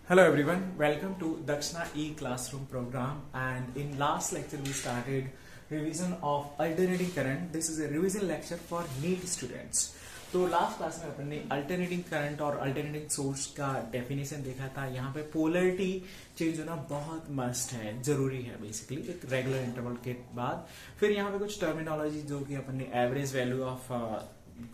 Hello everyone, welcome to Dakshna e-classroom program, and in last lecture we started revision of alternating current. This is a revision lecture for NEET students. तो last class में अपन ने alternating current और alternating source का definition देखा था। यहाँ पे polarity change होना बहुत मस्ट है, जरूरी है बेसिकली एक रेगुलर इंटरवल के बाद। फिर यहाँ पे कुछ टर्मिनोलॉजी जो कि अपन ने एवरेज वैल्यू ऑफ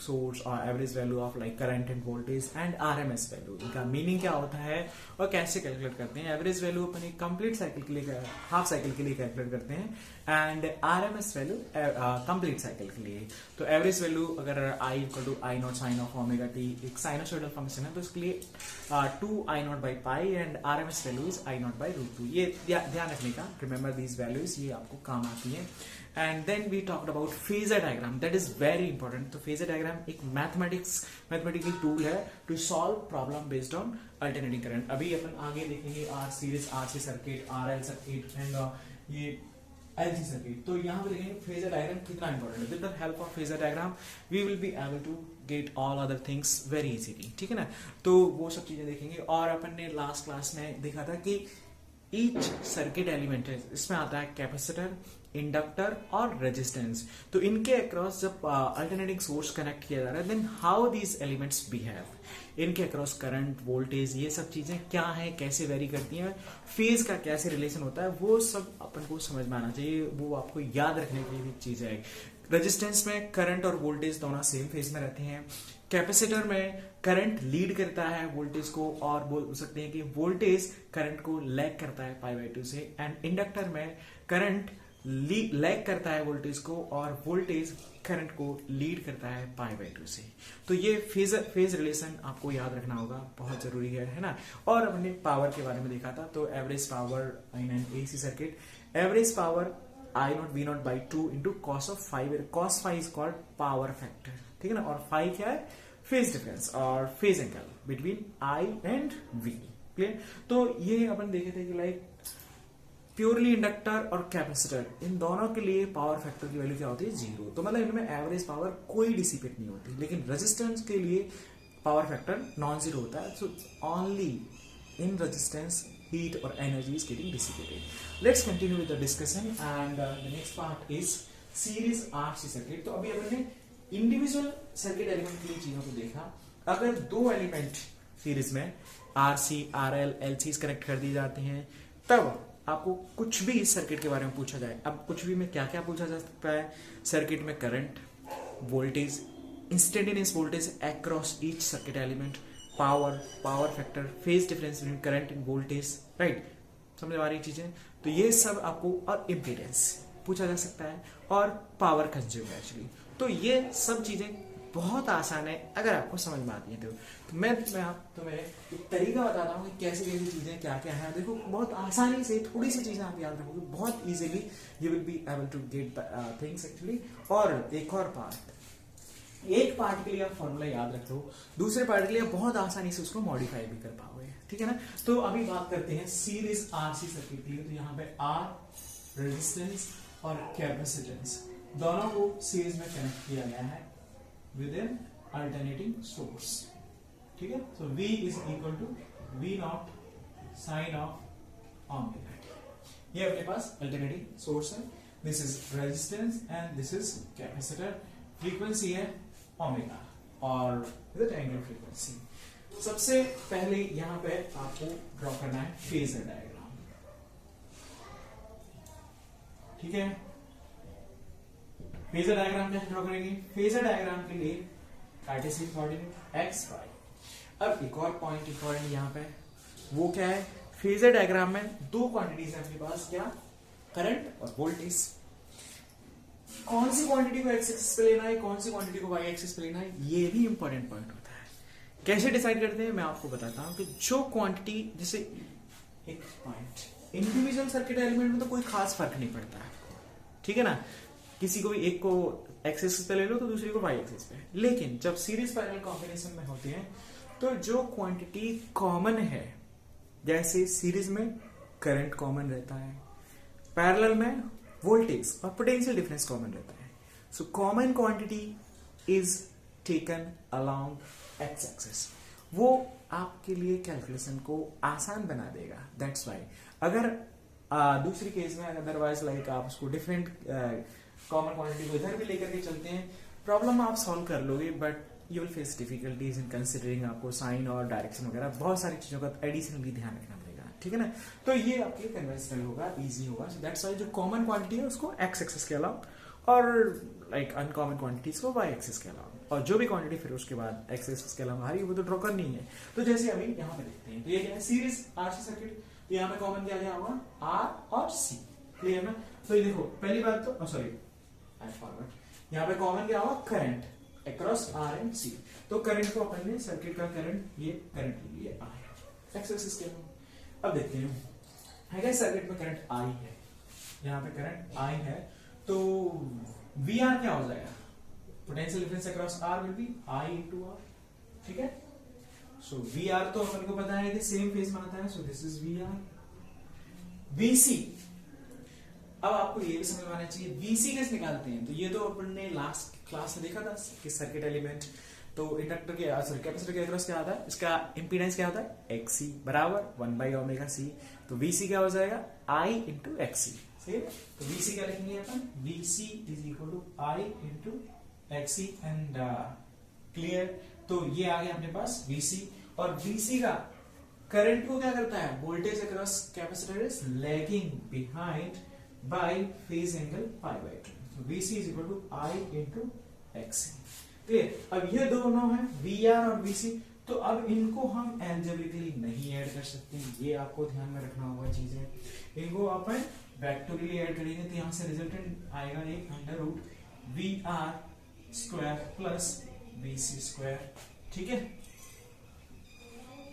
सोर्स और average value of like current end voltage and RMS value, इनका मीनिंग क्या होता है और कैसे कैलकुलेट करते हैं। एवरेज वैल्यू अपन एक कंप्लीट साइकिल के लिए, हाफ साइकिल के लिए कैलकुलेट करते हैं, and RMS value complete cycle के लिए। तो एवरेज वैल्यू अगर I equal to I not sine of omega t एक साइनोसॉइडल फंक्शन है तो इसके लिए 2 I not by pi and RMS value is I not by root 2। ये ध्यान रखने का, रिमेंबर दीज वैल्यूज, ये आपको काम आती है। And then we talked about phasor diagram, that is very important. तो फेजर डायग्राम एक मैथमेटिकल टूल है to solve problem based on alternating current. अभी अपन आगे देखेंगे R series, RC circuit, RL circuit and ये एलसी सर्किट। तो यहाँ पे देखेंगे फेजर डायग्राम कितना इंपॉर्टेंट है। With the help of phasor diagram we will be able to get all other things very easily, ठीक है ना। तो वो सब चीजें देखेंगे। और अपन ने लास्ट क्लास में देखा था कि ईच सर्किट एलिमेंट है, इसमें आता है कैपेसिटर, इंडक्टर और रेजिस्टेंस। तो इनके अक्रॉस जब अल्टरनेटिंग सोर्स कनेक्ट किया जा रहा है, then how these elements behave, इनके अक्रॉस करंट, वोल्टेज, ये सब चीजें क्या है, कैसे वेरी करती हैं, फेज का कैसे रिलेशन होता है, वो सब अपन को समझ में आना चाहिए। वो आपको याद रखने की भी चीज है। रेजिस्टेंस में करंट और वोल्टेज दोनों सेम फेज में रहते हैं। कैपेसिटर में करंट लीड करता है वोल्टेज को, और बोल सकते हैं कि वोल्टेज करंट को लैग करता है पाई बाई 2 से। एंड इंडक्टर में करंट लैग करता है वोल्टेज को, और वोल्टेज करंट को लीड करता है पाई बाई 2 से। तो ये फेज रिलेशन आपको याद रखना होगा, बहुत जरूरी है ना। और हमने पावर के बारे में देखा था। तो average power in an AC circuit, average power I naught V naught by 2 into cos of 5। Cos 5 is called power factor, ठीक है ना। और 5 क्या है, फेज डिफरेंस और phase angle between I and V, clear. तो ये अपन देखे थे कि लाइक प्योरली इंडक्टर और कैपेसिटर, इन दोनों के लिए पावर फैक्टर की वैल्यू क्या होती है, 0। तो मतलब इनमें एवरेज पावर कोई डिसिपेट नहीं होती। लेकिन रेजिस्टेंस के लिए पावर फैक्टर नॉन जीरो होता है। So only in resistance heat or energy is getting dissipated. Let's continue with the discussion, and the next part is series RC circuit. तो अभी अपन ने इंडिविजुअल सर्किट एलिमेंट की चीजों को देखा। अगर दो एलिमेंट सीरीज में RC, RL, LC कनेक्ट कर दी जाते हैं, तब आपको कुछ भी इस सर्किट के बारे में पूछा जाए। अब कुछ भी में क्या क्या पूछा जा सकता है, सर्किट में current, voltage, instantaneous voltage across each circuit element, power factor, phase difference between current end voltage, right, समझ आ रही चीजें। तो ये सब आपको, और इम्पीडेंस पूछा जा सकता है, और पावर कंज्यूम एक्चुअली। तो ये सब चीजें बहुत आसान है अगर आपको समझ में आती है। तो मैं तुम्हें एक तरीका बताता हूँ कि कैसे कैसी चीजें क्या क्या है। देखो बहुत आसानी से थोड़ी सी चीजें आप याद रखोगे, बहुत easily you will be able to get things actually. और एक और पार्ट, एक पार्ट के लिए आप फॉर्मूला याद रख लो, दूसरे पार्ट के लिए बहुत आसानी से उसको मॉडिफाई भी कर पाओगे, ठीक है ना। तो अभी बात करते हैं सीरीज आरसी सर्किट के लिए। तो यहाँ पे आर रेजिस्टेंस और कैपेसिटेंस दोनों को सीरीज में कनेक्ट किया गया है विद एन अल्टरनेटिंग सोर्स, ठीक है। तो V is equal to V naught sine of omega T. ये अपने पास अल्टरनेटिंग सोर्स है। This is resistance and this is capacitor. Frequency है ओमेगा और रेक्टेंगुलर फ्रीक्वेंसी। सबसे पहले यहां पे आपको ड्रॉ करना है फेजर डायग्राम, ठीक है। फेजर डायग्राम कैसे ड्रॉ करेंगे, फेजर डायग्राम के लिए कार्टेशियन कोऑर्डिनेट एक्स वाई। अब एक और पॉइंट इंपॉर्टेंट यहां पे, वो क्या है, फेजर डायग्राम में दो क्वांटिटीज है अपने पास, क्या, करंट और वोल्टेज। कौन सी क्वांटिटी को एक्स एक्सिस पे लेना है, कौन सी क्वांटिटी को वाई एक्सिस पे लेना है, ये भी इंपॉर्टेंट पॉइंट होता है। कैसे डिसाइड करते हैं मैं आपको बताता हूं कि जो क्वांटिटी, जैसे एक पॉइंट इंडिविजुअल सर्किट एलिमेंट में तो कोई खास फर्क नहीं पड़ता है, ठीक है ना। किसी को भी एक को एक्स एक्सिस पे ले लो तो दूसरी को वाई एक्सिस पे। लेकिन जब सीरीज पैरेलल कॉम्बिनेशन में होते हैं तो जो क्वांटिटी कॉमन है, जैसे सीरीज में करंट कॉमन रहता है, पैरेलल में वोल्टेज और पोटेंशियल डिफरेंस कॉमन रहता है। So common quantity is taken along x axis. वो आपके लिए कैलकुलेशन को आसान बना देगा। दैट्स वाई अगर दूसरी केस में अदरवाइज लाइक आप उसको डिफरेंट कॉमन क्वांटिटी को इधर भी लेकर के चलते हैं, प्रॉब्लम आप सॉल्व कर लोगे but you will face difficulties in considering. आपको साइन और डायरेक्शन वगैरह बहुत सारी चीजों का एडिशनली ध्यान रखना पड़ेगा, ठीक है ना। तो ये आपके लिए कन्वेंशनल होगा, इजी होगा। सो दैट्स वाई जो कॉमन क्वांटिटी है उसको एक्स एक्सिस के अलावा और लाइक अनकॉमन क्वांटिटीज को वाई एक्सिस के अलावा, और जो भी क्वांटिटी फिर उसके बाद एक्स एक्सिस के अलावा हरी वो तो ड्रॉ करनी है। तो जैसे अभी यहाँ पे देखते हैं, तो ये क्या है सीरीज आरसी सर्किट, तो यहाँ पे कॉमन क्या गया होगा आर और सी, क्लियर ना। तो ये देखो पहली बात तो सॉरी फॉरवर्ड, यहाँ पे कॉमन क्या होगा करंट अक्रॉस आर एंड सी। तो करंट को अपन ने सर्किट का करंट ये करंट ले लिया आई एक्स एक्सिस के अलावा। अब देखते हैं है सर्किट में करंट आई है, यहाँ पे करंट आई है, तो वी आर क्या हो जाएगा, potential difference across R will be I into R, ठीक है। सो वी आर तो अपन को पता है कि सेम फेज में आता है, so this is V R. VC, अब आपको ये भी समझ में आना चाहिए वीसी कैसे निकालते हैं। तो ये तो अपन ने लास्ट क्लास में देखा था कि सर्किट एलिमेंट, तो इंडक्टर के सॉरी कैपेसिटर के अक्रॉस क्या आता है, इसका इंपीडेंस क्या होता है एक्सी बराबर 1/ओमेगा सी। तो वीसी क्या हो जाएगा आई इंटू एक्सी, सही है। तो वीसी क्या लिखेंगे अपन, VC is equal to I into XC and clear. तो ये आ गया अपने पास वीसी, और वीसी का करंट को क्या करता है, voltage across capacitor is lagging behind by phase angle π/2। तो VC is equal to I into XC, clear. अब ये दोनों है वी आर और वीसी, तो अब इनको हम एल्जेब्रिकली नहीं ऐड कर सकते, ये आपको ध्यान में रखना होगा चीजें। इनको अपन वेक्टोरियली ऐड करेंगे तो यहां से रिजल्टेंट आएगा एक under root V R square plus V C square, ठीक है।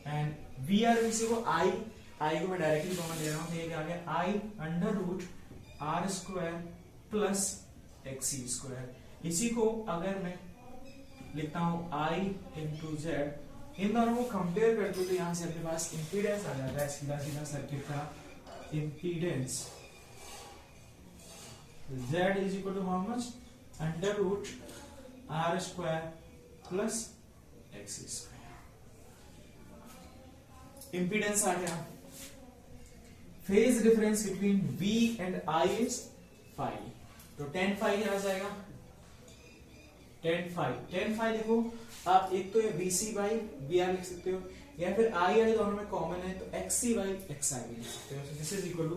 एंड वी आर वीसी को आई को मैं डायरेक्टली कॉमन ले रहा हूं, तो ये क्या आ गया I under root R square plus XC square. इसी को अगर मैं लिखता हूं आई इंटू जेड, इन दोनों को कंपेयर कर दो तो यहां से अपने पास इंपीडेंस आ जाता है सीधा सीधा सर्किट का impedance Z is equal to how much under root R square plus X square. Impedance आ गया। Phase difference between V and I is phi, तो tan फाई क्या आ जाएगा, tan फाई देखो आप एक तो ये VC बाई VR लिख सकते हो, या फिर I दोनों में कॉमन है तो XC बाई XI भी लिख सकते हो। This is equal to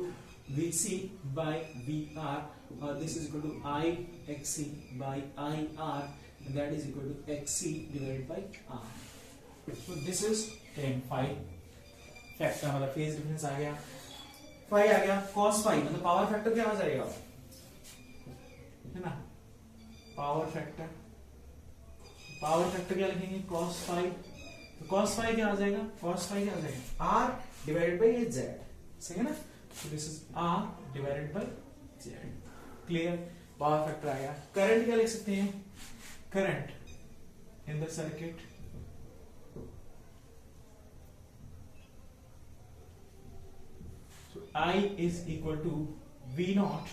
VC by VR और this is equal to I XC by IR, that is equal to XC divided by R। So this is tan phi factor, मतलब phase difference आ गया, phi आ गया, cos phi मतलब power factor क्या आ जाएगा, है ना, पावर फैक्टर क्या लिखेंगे cos फाई, तो cos फाई क्या आ जाएगा, cos फाई क्या आ जाएगा r डिवाइडेड बाय z, सही है ना। तो this is r divided by z, clear. Power factor आ गया। करंट क्या लिख सकते हैं, current in the circuit I is equal to V not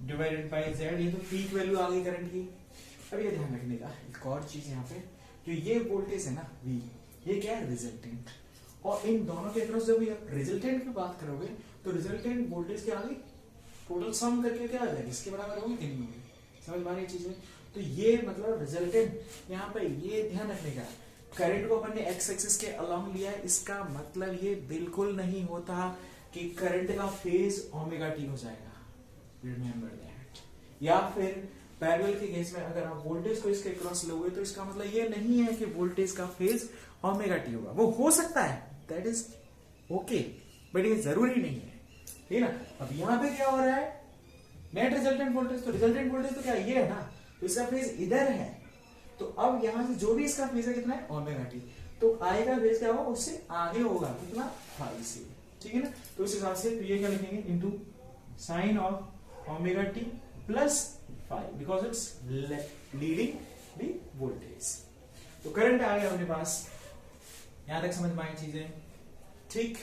divided by Z। ये तो पीक वैल्यू आ गई करंट की। अब ये ध्यान रखने का एक और चीज यहाँ पे, जो ये वोल्टेज है ना V, ये क्या है रिजल्टेंट, और इन दोनों के अक्रॉस जब आप रिजल्टेंट की बात करोगे तो रिजल्टेंट वोल्टेज क्या आ गई, टोटल सम करके क्या आ जाएगी, इसके बराबर होगी तीन होगी, समझ में आ रही चीजें। तो ये मतलब रिजल्टेंट यहाँ पे ये ध्यान रखने का, करंट को अपन ने एक्स एक्सिस के अलोंग लिया है, इसका मतलब ये बिल्कुल नहीं होता कि करंट का फेज ओमेगा टी हो जाएगा, रिमेंबर दैट। या फिर पैरेलल के केस में अगर आप वोल्टेज को इसके क्रॉस लोगे तो इसका मतलब ये नहीं है कि वोल्टेज का फेज ओमेगा टी होगा, वो हो सकता है, दैट इज ओके, बट ये जरूरी नहीं है, ठीक है ना। अब यहाँ पे क्या हो रहा है, नेट रिजल्टेंट वोल्टेज, तो रिजल्टेंट वोल्टेज तो क्या ये है ना, तो इसका फेज इधर है, तो अब यहां से जो भी इसका फेज है कितना है ओमेगा टी, तो आई का फेज क्या होगा उससे आगे होगा कितना फाई से, ठीक है ना। तो इस हिसाब से ये क्या लिखेंगे into sine of omega T plus phi, because it's leading the voltage. तो करंट आ गया अपने पास, यहां तक समझ में आई चीजें, ठीक।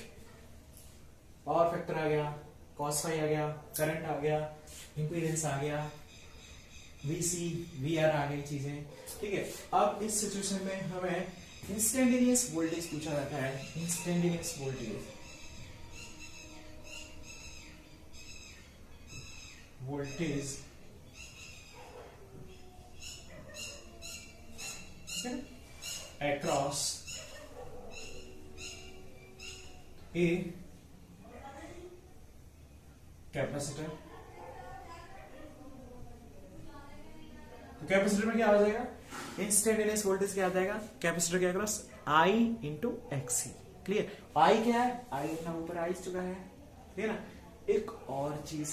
पावर फैक्टर आ गया, cos फाई आ गया, करंट आ गया, इंपीडेंस आ गया, VC VR आ गई चीजें, ठीक है। अब इस सिचुएशन में हमें इंस्टेंटेनियस वोल्टेज पूछा जाता है, instantaneous voltage, voltage across a capacitor. तो कैपेसिटर में क्या आ जाएगा, इंस्टेंटेनियस वोल्टेज क्या आ जाएगा कैपेसिटर के across, I into XC. Clear, I क्या है, I अपना ऊपर आ चुका है, ठीक है ना। एक और चीज,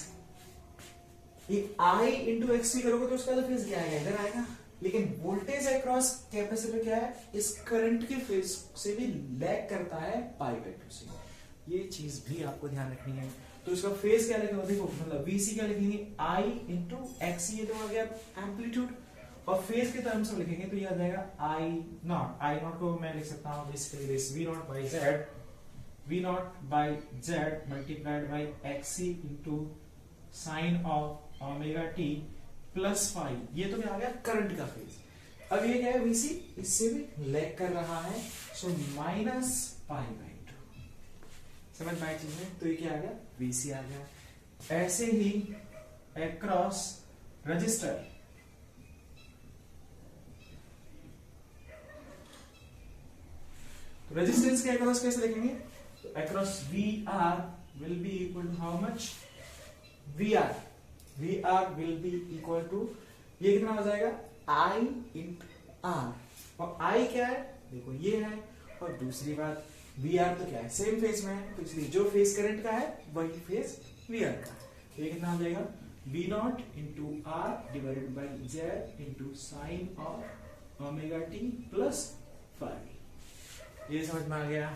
ये I इंटू एक्सी करोगे तो उसका तो फेज क्या आएगा, इधर आएगा, लेकिन वोल्टेज अक्रॉस कैपेसिटर क्या है, इस करंट के फेज से भी लैग करता है पाई बाय 2 से। ये चीज भी आपको ध्यान रखनी है। तो इसका फेज क्या लिखेंगे, देखो मतलब VC क्या लिखेंगे, I इंटू एक्सी, ये तो आ गया एम्पलीट्यूड, और फेज के टर्म्स में लिखेंगे तो ये आ जाएगा I नॉट को मैं लिख सकता हूँ basically this V not by Z multiplied by XC into sine of omega T plus five, ये तो क्या आ गया करंट का फेज। अब ये क्या है, VC इससे भी लैग कर रहा है, सो माइनस पाई बाई 2। समझ में आई चीजें, तो ये क्या आ गया, VC आ गया। ऐसे ही अक्रॉस रजिस्टर, तो रेजिस्टेंस के अक्रॉस कैसे लिखेंगे, across VR will be equal to how much, VR will be equal to, ये कितना हो जाएगा, I into R, और I क्या है, देखो ये है, और दूसरी बात VR तो क्या है, सेम फेज में है, तो इसलिए जो फेज करंट का है वही फेज VR का है। तो ये कितना हो जाएगा, V not into R divided by Z into sine of omega T plus 5। ये समझ में आ गया।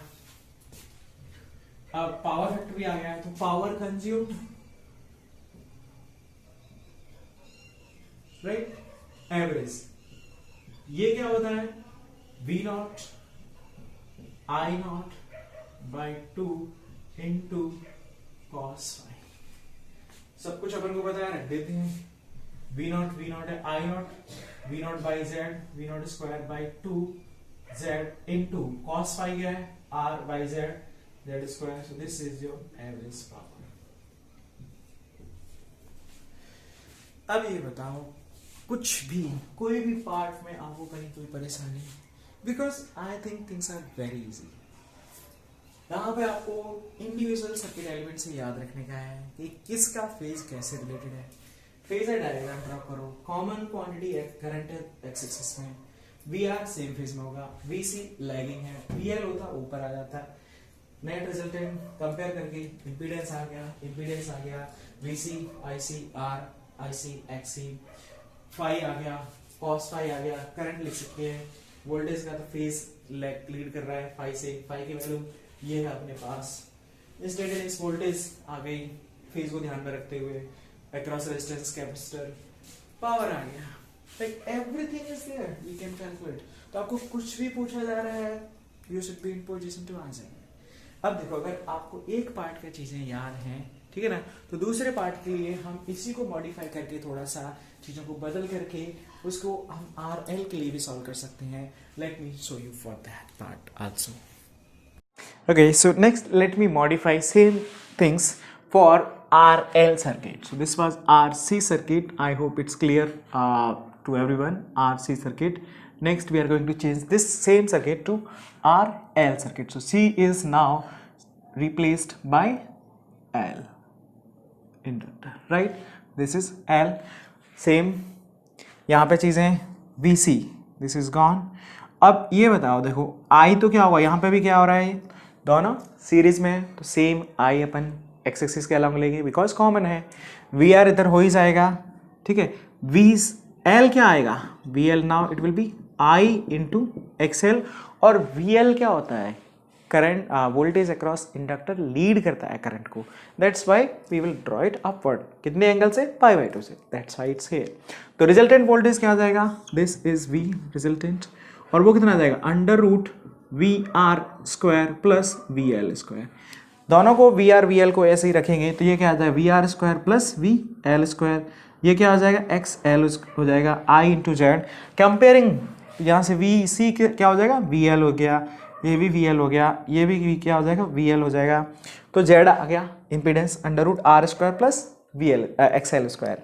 अब पावर फैक्टर भी आ गया है, तो पावर कंज्यूम्ड, राइट, एवरेज, ये क्या होता है, V not I not by 2 into cos 5। सब कुछ अपन को पता है, रख देते हैं। V नॉट है, I not, V not by Z, V not square by 2Z into cos 5 क्या है, R by Z, Z square, so this is your average power. अब ये बताओ, कुछ भी कोई भी पार्ट में आपको कहीं कोई परेशानी, because I think things are very easy. यहाँ पे आपको इंडिविजुअल सर्किट एलिमेंट से याद रखने का है कि किसका फेज कैसे रिलेटेड है। फेजर डायग्राम ड्रॉ करो, common quantity current x axis में, VR सेम फेज में होगा, VC लैगिंग है, VL होता ऊपर आ जाता, नेट रिजल्टेंट कंपेयर करके इंपीडेंस आ गया, VC IC R IC XC, phi आ गया, कॉस फाई आ गया, करंट लिख सकते हैं, वोल्टेज का तो फेज लीड कर रहा है फाई से, फाई की वैल्यू ये है अपने पास, इंस्टेंटेनियस वोल्टेज आ गई फेज को ध्यान में रखते हुए, अक्रॉस रेजिस्टेंस कैपेसिटर, पावर आ गया, like everything is there, you can calculate. तो आपको कुछ भी पूछा जा रहा है, you should be in position to answer. अब देखो, अगर आपको एक पार्ट की चीजें याद हैं, ठीक है ना, तो दूसरे पार्ट के लिए हम इसी को मॉडिफाई करके थोड़ा सा चीजों को बदल करके उसको हम RL के लिए भी सॉल्व कर सकते हैं। Let me show you for that part also. Okay, so next let me modify same things for RL circuit. So this was RC circuit. I hope it's clear to everyone. RC circuit. Next we are going to change this same circuit to RL circuit. So C is now replaced by L inductor, right? This is L. Same. यहाँ पे चीजें VC. This is gone. अब ये बताओ, देखो I तो क्या हुआ, यहाँ पे भी क्या हो रहा है, दोनों सीरीज में है, तो same I upon x axis के अलॉन्ग लेंगे बिकॉज कॉमन है, VR इधर हो ही जाएगा, ठीक है। L क्या आएगा, VL now it will be I into XL, और VL क्या होता है, current voltage across inductor lead करता है करंट को, that's why we will draw it upward, कितने एंगल से, पाई बाई 2 से, दैट्स वाई इट्स हियर। तो रिजल्टेंट वोल्टेज क्या आ जाएगा, दिस इज V रिजल्टेंट, और वो कितना आ जाएगा, under root VR square plus VL square. दोनों को VR VL को ऐसे ही रखेंगे तो ये क्या आ जाएगा, VR square plus VL square, ये क्या हो जाएगा, XL हो जाएगा I इंटू जेड। कंपेयरिंग तो यहाँ से वी सी क्या हो जाएगा, वी एल हो गया, ये भी वी एल हो गया, ये भी क्या हो जाएगा, वी एल हो जाएगा। तो जेड आ गया impedance under root R square plus V L X L square.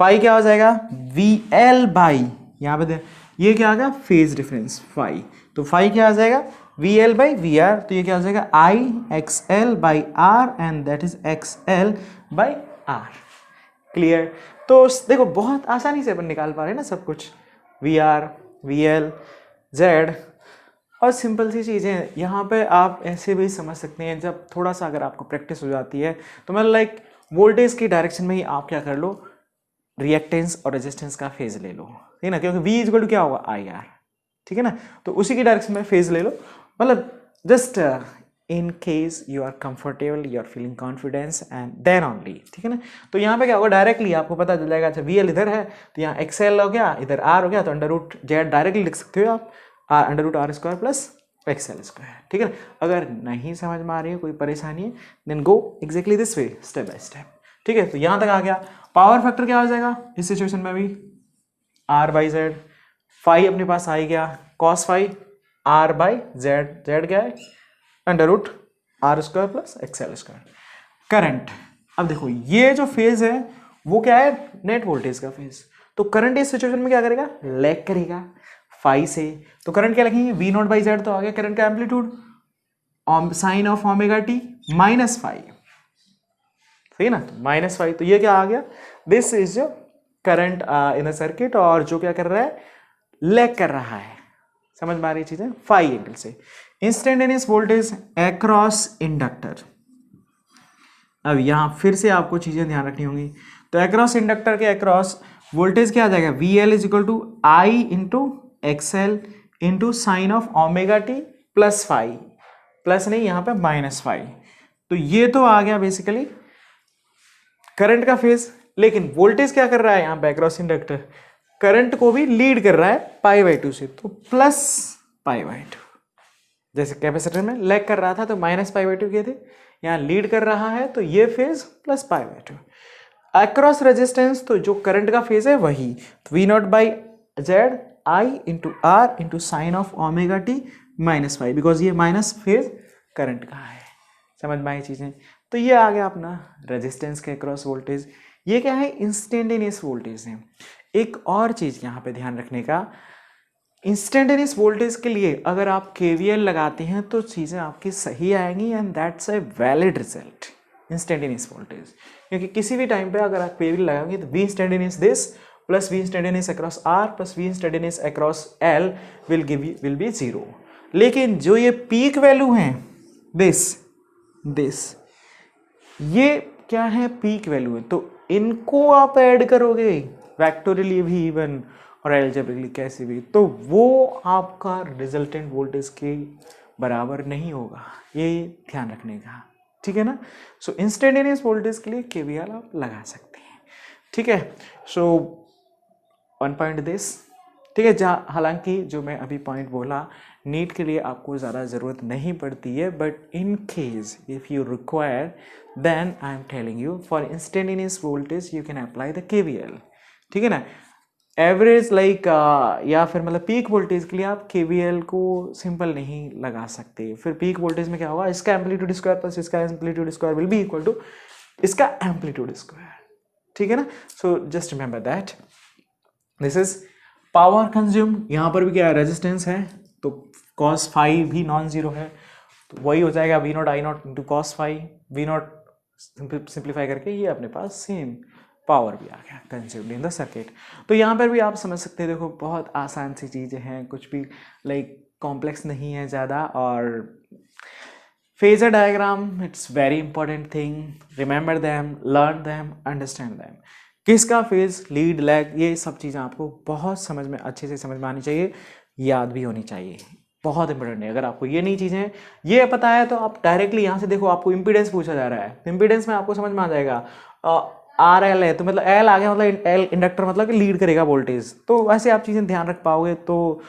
Phi क्या हो जाएगा, वी एल बाई, यहाँ पे ये क्या आ गया, फेज डिफरेंस फाई। तो फाई क्या आ जाएगा, V L by V R, तो ये क्या हो जाएगा, I X L by R and that is X L by R. Clear. तो देखो बहुत आसानी से अपन निकाल पा रहे हैं ना सब कुछ, V R V L Z, और सिंपल सी चीज़ें यहाँ पे आप ऐसे भी समझ सकते हैं। जब थोड़ा सा अगर आपको प्रैक्टिस हो जाती है तो मतलब लाइक वोल्टेज की डायरेक्शन में ही आप क्या कर लो, रिएक्टेंस और रेजिस्टेंस का फेज ले लो, ठीक है ना, क्योंकि V इक्वल टू क्या होगा, आई आर, ठीक है ना, तो उसी की डायरेक्शन में फेज ले लो। मतलब just in case you are comfortable, you are feeling confidence and then only, ठीक है ना। तो यहाँ पे क्या होगा, डायरेक्टली आपको पता चल जाएगा, अच्छा वी एल इधर है तो यहाँ एक्स एल हो गया, इधर आर हो गया, तो अंडर रूट जेड डायरेक्टली लिख सकते हो आप, R under root R square plus X L square, ठीक है। अगर नहीं समझ में आ रही है, कोई परेशानी है, then go exactly this way, step by step, ठीक है। तो यहाँ तक आ गया। पावर फैक्टर क्या हो जाएगा इस सिचुएशन में भी, आर बाई जेड, फाई अपने पास आ ही गया, cos phi R by Z, Z क्या है, under root R square plus X L square. Current, अब देखो ये जो फेज है वो क्या है, नेट वोल्टेज का फेज, तो करंट इस सिचुएशन में क्या करेगा, लैग करेगा फाई से। तो करंट क्या लिखेंगे, वी नॉट बाई जेड, तो आ गया करंट का amplitude sine of omega T minus phi, सही ना, तो माइनस फाइव, तो ये क्या आ गया, दिस इज जो करंट इन द सर्किट, और जो क्या कर रहा है, लैग कर रहा है। समझ में आ रही चीजें, फाइव एंगल से। इंस्टेंटेनियस वोल्टेज अक्रॉस इंडक्टर, अब यहां फिर से आपको चीजें ध्यान रखनी होंगी। तो अक्रॉस इंडक्टर के अक्रॉस वोल्टेज क्या आ जाएगा, V L is equal to I into X L into sine of omega T plus phi, plus नहीं यहाँ पे माइनस फाइव। तो ये तो आ गया बेसिकली करंट का फेज, लेकिन वोल्टेज क्या कर रहा है यहाँ पे, अक्रॉस इंडक्टर करंट को भी लीड कर रहा है पाई बाई टू से, तो प्लस पाई बाई टू। जैसे कैपेसिटर में लैग कर रहा था तो माइनस पाई बाई टू किए थे, यहाँ लीड कर रहा है तो ये phase plus pi by two. Across resistance, तो जो करंट का फेज है वही, V naught by Z I into R into sine of omega T minus phi, because ये माइनस फेज करंट का है। समझ में आई चीजें। तो ये आ गया अपना रेजिस्टेंस के अक्रॉस वोल्टेज। ये क्या है, इंस्टेंटेनियस वोल्टेज है। एक और चीज यहाँ पे ध्यान रखने का, इंस्टेंटेनियस वोल्टेज के लिए अगर आप केवीएल लगाते हैं तो चीज़ें आपकी सही आएंगी and that's a valid result. Instantaneous voltage, क्योंकि किसी भी टाइम पे अगर आप केवीएल लगाएंगे तो V instantaneous this plus V instantaneous across R plus V instantaneous across L will be zero. लेकिन जो ये पीक वैल्यू हैं दिस ये क्या है, पीक वैल्यू है, तो इनको आप ऐड करोगे फैक्टोरियली भी इवन और एल्जेब्रिकली कैसे भी, तो वो आपका रिजल्टेंट वोल्टेज के बराबर नहीं होगा। ये ध्यान रखने का, ठीक है ना। सो इंस्टेंटेनियस वोल्टेज के लिए केवीएल आप लगा सकते हैं, ठीक है। सो वन पॉइंट दिस, ठीक है। जहाँ हालांकि जो मैं अभी पॉइंट बोला नीट के लिए आपको ज़्यादा ज़रूरत नहीं पड़ती है, but in case if you require then I am telling you for instantaneous voltage you can apply the KVL, ठीक है ना। एवरेज लाइक या फिर मतलब पीक वोल्टेज के लिए आप केवीएल को सिंपल नहीं लगा सकते। फिर पीक वोल्टेज में क्या होगा, इसका एम्पलीट्यूड स्क्वायर प्लस इसका amplitude square will be equal to इसका एम्पलीट्यूड स्क्वायर, ठीक है ना। So just remember that this is power consume. यहाँ पर भी क्या रेजिस्टेंस है, तो कॉस फाइव भी नॉन जीरो है, तो वही हो जाएगा V not I naught into cos five, V naught simplify करके ये अपने पास सेम पावर भी आ गया कंज्यूम्ड इन द सर्किट। तो यहाँ पर भी आप समझ सकते हैं, देखो बहुत आसान सी चीज़ें हैं, कुछ भी लाइक कॉम्प्लेक्स नहीं है ज़्यादा। और phasor diagram it's very important thing, remember them, learn them, understand them. किसका फेज, लीड, लैग, ये सब चीज़ें आपको बहुत समझ में अच्छे से समझ में आनी चाहिए, याद भी होनी चाहिए, बहुत इंपॉर्टेंट है। अगर आपको ये नहीं चीज़ें ये पता है तो आप डायरेक्टली यहाँ से देखो, आपको इंपीडेंस पूछा जा रहा है, इंपीडेंस में आपको समझ में आ जाएगा आर एल है तो मतलब एल आ गया, मतलब एल इंडक्टर मतलब कि लीड करेगा वोल्टेज, तो वैसे आप चीज़ें ध्यान रख पाओगे तो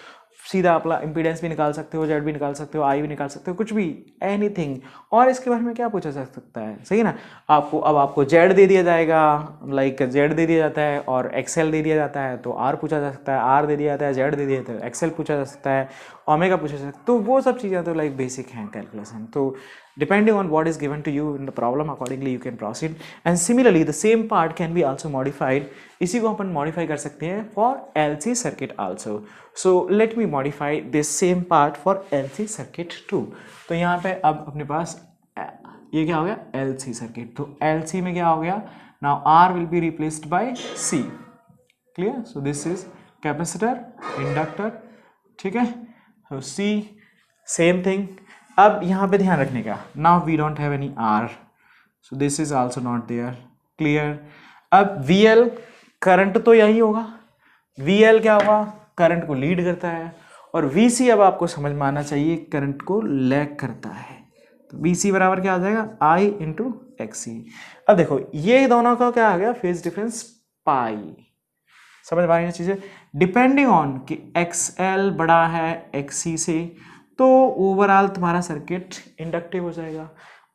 सीधा अपना इम्पीडेंस भी निकाल सकते हो, जेड भी निकाल सकते हो, आई भी निकाल सकते हो, कुछ भी, एनीथिंग। और इसके बारे में क्या पूछा जा सकता है, सही है ना। आपको जेड दे दिया जाएगा, लाइक जेड दे दिया जाता है और एक्सएल दे दिया जाता है, तो आर पूछा जा सकता है, आर दे दिया जाता है, जेड दे दिया जाता है, एक्सएल पूछा जा सकता है, ओमेगा पूछा जा सकता है। तो वो सब चीज़ें तो लाइक बेसिक हैं कैलकुलेशन। तो depending on what is given to you in the problem, accordingly you can proceed, and similarly the same part can be also modified। इसी को अपन modify कर सकते हैं for LC circuit also। so let me modify this same part for LC circuit too। तो यहाँ पे अब अपने पास ये क्या हो गया, LC circuit। तो LC में क्या हो गया, now R will be replaced by C, clear। so this is capacitor, inductor, ठीक है। so C same thing। अब यहाँ पे ध्यान रखने का, now we don't have any R, so this is also not there, clear. अब VL करंट तो यही होगा, VL क्या होगा, करंट को लीड करता है, और VC अब आपको समझ में आना चाहिए करंट को लैग करता है। तो VC बराबर क्या आ जाएगा, I इंटू XC। अब देखो ये दोनों का क्या आ गया, फेज डिफरेंस पाई। समझ में आ रही है चीजें, डिपेंडिंग ऑन कि XL बड़ा है XC से, तो ओवरऑल तुम्हारा सर्किट इंडक्टिव हो जाएगा।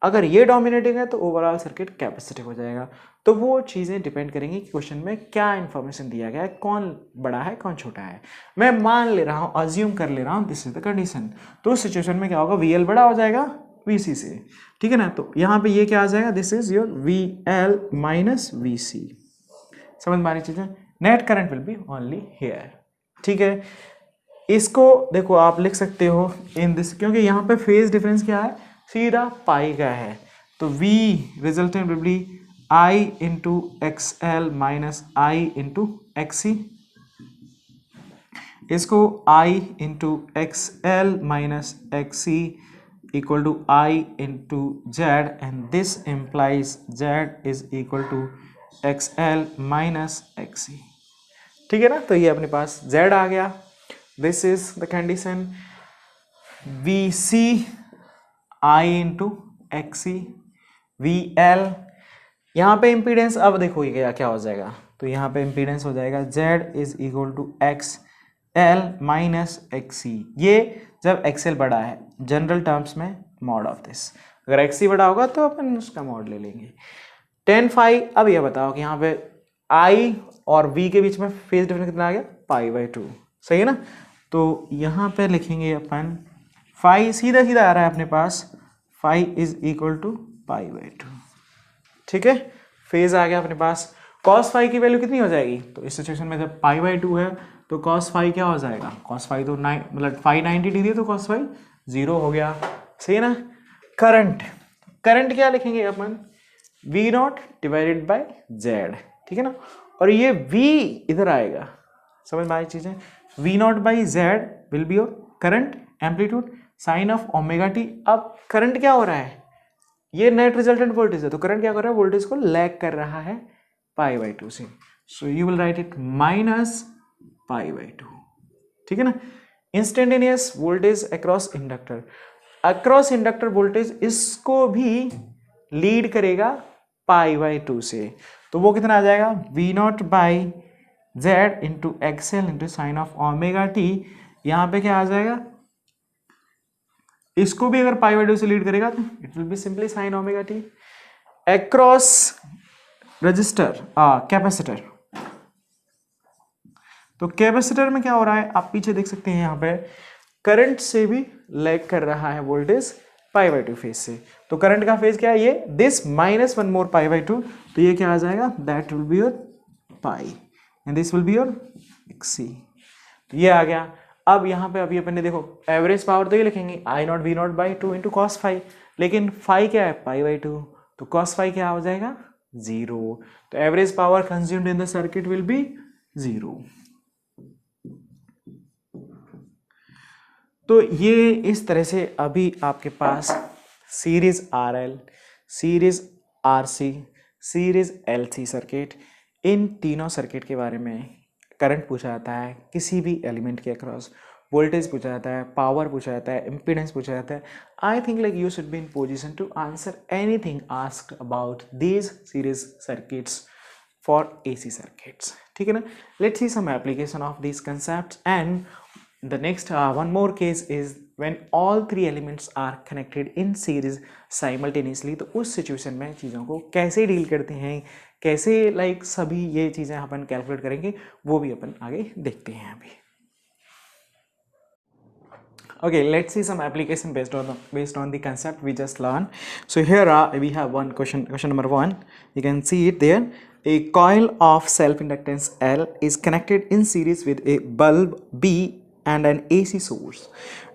अगर ये डोमिनेटिंग है तो ओवरऑल सर्किट कैपेसिटिव हो जाएगा। तो वो चीज़ें डिपेंड करेंगी कि क्वेश्चन में क्या इन्फॉर्मेशन दिया गया है, कौन बड़ा है कौन छोटा है। मैं मान ले रहा हूँ, अज्यूम कर ले रहा हूँ, दिस इज द कंडीशन। तो उस सिचुएशन में क्या होगा, VL बड़ा हो जाएगा VC से, ठीक है ना। तो यहाँ पे ये क्या आ जाएगा, this is your VL minus VC। समझ में आ रही चीज़ें, net current will be only here, ठीक है। इसको देखो आप लिख सकते हो इन दिस, क्योंकि यहाँ पे फेज डिफरेंस क्या है, सीधा पाई का है। तो V resultant will be I into XL minus I into XC। इसको I into XL minus XC equal to I into Z, and this implies Z is equal to XL minus XC, ठीक है ना। तो ये अपने पास Z आ गया। This is the condition, VC I into XC, VL। यहाँ पे इम्पीडेंस, अब देखो ये क्या हो जाएगा, तो यहाँ पे इम्पीडेंस हो जाएगा Z is equal to XL minus XC। ये जब XL बड़ा है, जनरल टर्म्स में मॉड ऑफ दिस, अगर XC बड़ा होगा तो अपन उसका मॉड ले लेंगे 10 फाई। अब ये बताओ कि यहाँ पे I और V के बीच में फेज डिफरेंस कितना आ गया, π/2, सही है ना। तो यहाँ पे लिखेंगे अपन फाई, सीधा सीधा आ रहा है अपने पास, फाई इज इक्वल टू π/2, ठीक है। फेज आ गया अपने पास, कॉस फाई की वैल्यू कितनी हो जाएगी, तो इस सिचुएशन में जब π/2 है तो कॉस फाई क्या हो जाएगा, कॉस फाई तो मतलब फाई 90 डिग्री है, तो कॉस फाई 0 हो गया, सही है ना। करंट, करंट क्या लिखेंगे अपन, V0 डिवाइडेड बाय Z, ठीक है ना। और ये V इधर आएगा, समझ में आई चीजें, V0 by Z will be your current amplitude sine of omega t. अब करंट क्या हो रहा है, ये नेट रिजल्टेंट वोल्टेज है, तो करंट क्या कर रहा है, वोल्टेज को लैग कर रहा है π/2 से। So you will write it minus π/2, ठीक है ना। Instantaneous voltage across inductor, across inductor voltage इसको भी लीड करेगा π/2 से, तो वो कितना आ जाएगा, V0 by Z into XL into sine of omega T. यहाँ पे क्या आ जाएगा, इसको भी अगर π/2 से लीड करेगा तो it will be simply sine omega T. Across register capacitor, तो कैपेसिटर में क्या हो रहा है, आप पीछे देख सकते हैं, यहाँ पे करंट से भी लैग कर रहा है वोल्टेज π/2 फेज से। तो करंट का फेज क्या है, ये दिस माइनस वन मोर π/2, तो ये क्या आ जाएगा, that will be your pi and this will be your XC। तो ये आ गया। अब यहाँ पे अभी अपन ने देखो एवरेज पावर तो ये लिखेंगे I0 V0 by 2 into cos phi, लेकिन फाई क्या है π/2, तो कॉस फाई क्या हो जाएगा 0। तो average power consumed in the circuit will be 0। तो ये इस तरह से अभी आपके पास series RL, series RC, series LC circuit, इन तीनों सर्किट के बारे में करंट पूछा जाता है, किसी भी एलिमेंट के अक्रॉस वोल्टेज पूछा जाता है, पावर पूछा जाता है, इम्पीडेंस पूछा जाता है। I think like you should be in position to answer anything asked about these series circuits for AC circuits, ठीक है ना। Let's see some application of these concepts and the next one more case is when all three elements are connected in series simultaneously. तो उस situation में चीज़ों को कैसे deal करते हैं, कैसे लाइक सभी ये चीज़ें अपन कैलकुलेट करेंगे, वो भी अपन आगे देखते हैं अभी. Okay, let's see some application based on the concept we just learned. So here we have one question number 1. You can see it there. A coil of self-inductance L is connected in series with a bulb B and an AC source.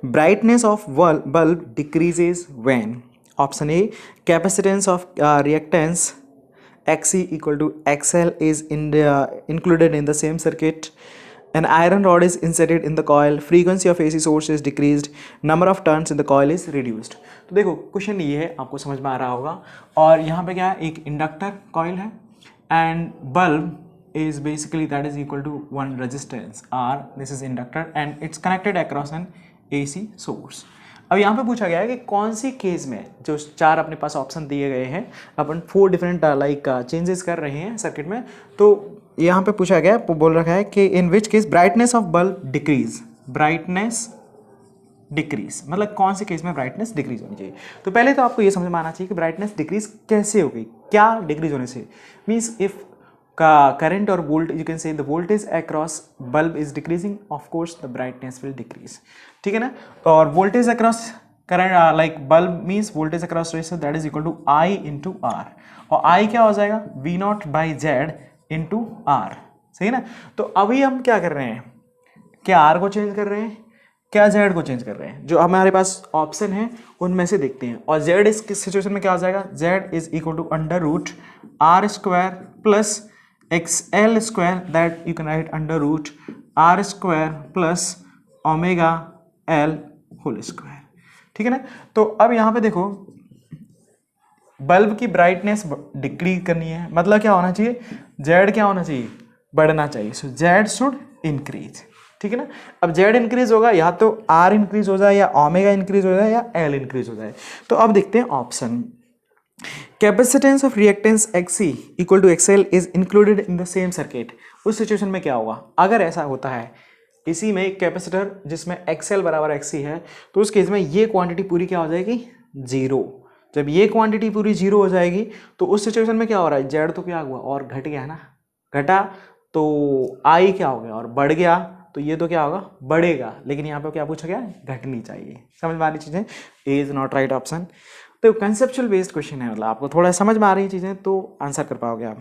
Brightness of bulb decreases when? Option A, capacitance of reactance XC equal to XL is included in the same circuit. An iron rod is inserted in the coil. Frequency of AC source is decreased. Number of turns in the coil is reduced. तो देखो question ये है, आपको समझ में आ रहा होगा. और यहाँ पे क्या है, एक इंडक्टर कॉइल है and bulb is basically that is equal to one resistance R. This is inductor and it's connected across an AC source. अब यहाँ पे पूछा गया है कि कौन सी केस में, जो 4 अपने पास ऑप्शन दिए गए हैं, अपन 4 डिफरेंट लाइक चेंजेस कर रहे हैं सर्किट में. तो यहाँ पे पूछा गया, बोल रखा है कि in which case brightness of bulb decrease. Brightness decrease मतलब कौन से केस में ब्राइटनेस डिक्रीज होनी चाहिए. तो पहले तो आपको ये समझ में आना चाहिए कि ब्राइटनेस डिक्रीज कैसे होगी, क्या डिक्रीज होने से. मीन्स इफ का करंट और volt, you can say the voltage across bulb is decreasing, of course the brightness will decrease. ठीक है ना. और voltage across current like bulb means voltage across resistance that is equal to I into R. और I क्या हो जाएगा, V0 by Z into R. सही है ना. तो अभी हम क्या कर रहे हैं, क्या R को चेंज कर रहे हैं, क्या Z को चेंज कर रहे हैं. जो हमारे पास ऑप्शन है उनमें से देखते हैं. और Z इस सिचुएशन में क्या हो जाएगा, Z is equal to under root R square plus XL square, that you can write under root R square plus omega L whole square. ठीक है ना. तो अब यहाँ पे देखो, बल्ब की ब्राइटनेस डिक्रीज करनी है, मतलब क्या होना चाहिए, Z क्या होना चाहिए, बढ़ना चाहिए. सो Z शुड इंक्रीज. ठीक है ना. अब Z इंक्रीज होगा, या तो R इंक्रीज हो जाए, या ओमेगा इंक्रीज हो जाए, या L इंक्रीज हो जाए. तो अब देखते हैं option. Capacitance of reactance XC equal to XL is included in the same circuit. उस सिचुएशन में क्या होगा, अगर ऐसा होता है इसी में एक कैपेसिटर जिसमें XL बराबर XC है, तो उस केस में ये क्वांटिटी पूरी क्या हो जाएगी, 0. जब ये क्वांटिटी पूरी 0 हो जाएगी तो उस सिचुएशन में क्या हो रहा है, Z तो क्या हुआ और घट गया ना, घटा तो I क्या हो गया और बढ़ गया, तो ये तो क्या होगा, बढ़ेगा. लेकिन यहाँ पे क्या पूछा गया, घटनी चाहिए. समझ में आ रही चीज़ें, ए इज नॉट राइट ऑप्शन. तो कंसेप्चुअल बेस्ड क्वेश्चन है, मतलब आपको थोड़ा समझ में आ रही चीज़ें तो आंसर कर पाओगे आप.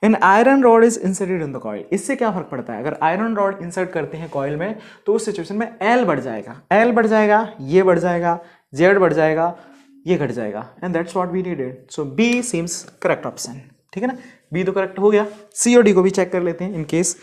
An iron rod is inserted in the coil. इससे क्या फर्क पड़ता है, अगर आयरन रॉड इंसर्ट करते हैं कॉइल में तो उस सिचुएशन में L बढ़ जाएगा, L बढ़ जाएगा, ये बढ़ जाएगा, Z बढ़ जाएगा, ये घट जाएगा. And that's what we needed. So B seems correct option. ठीक है ना. B तो करेक्ट हो गया. C और D को भी चेक कर लेते हैं. In case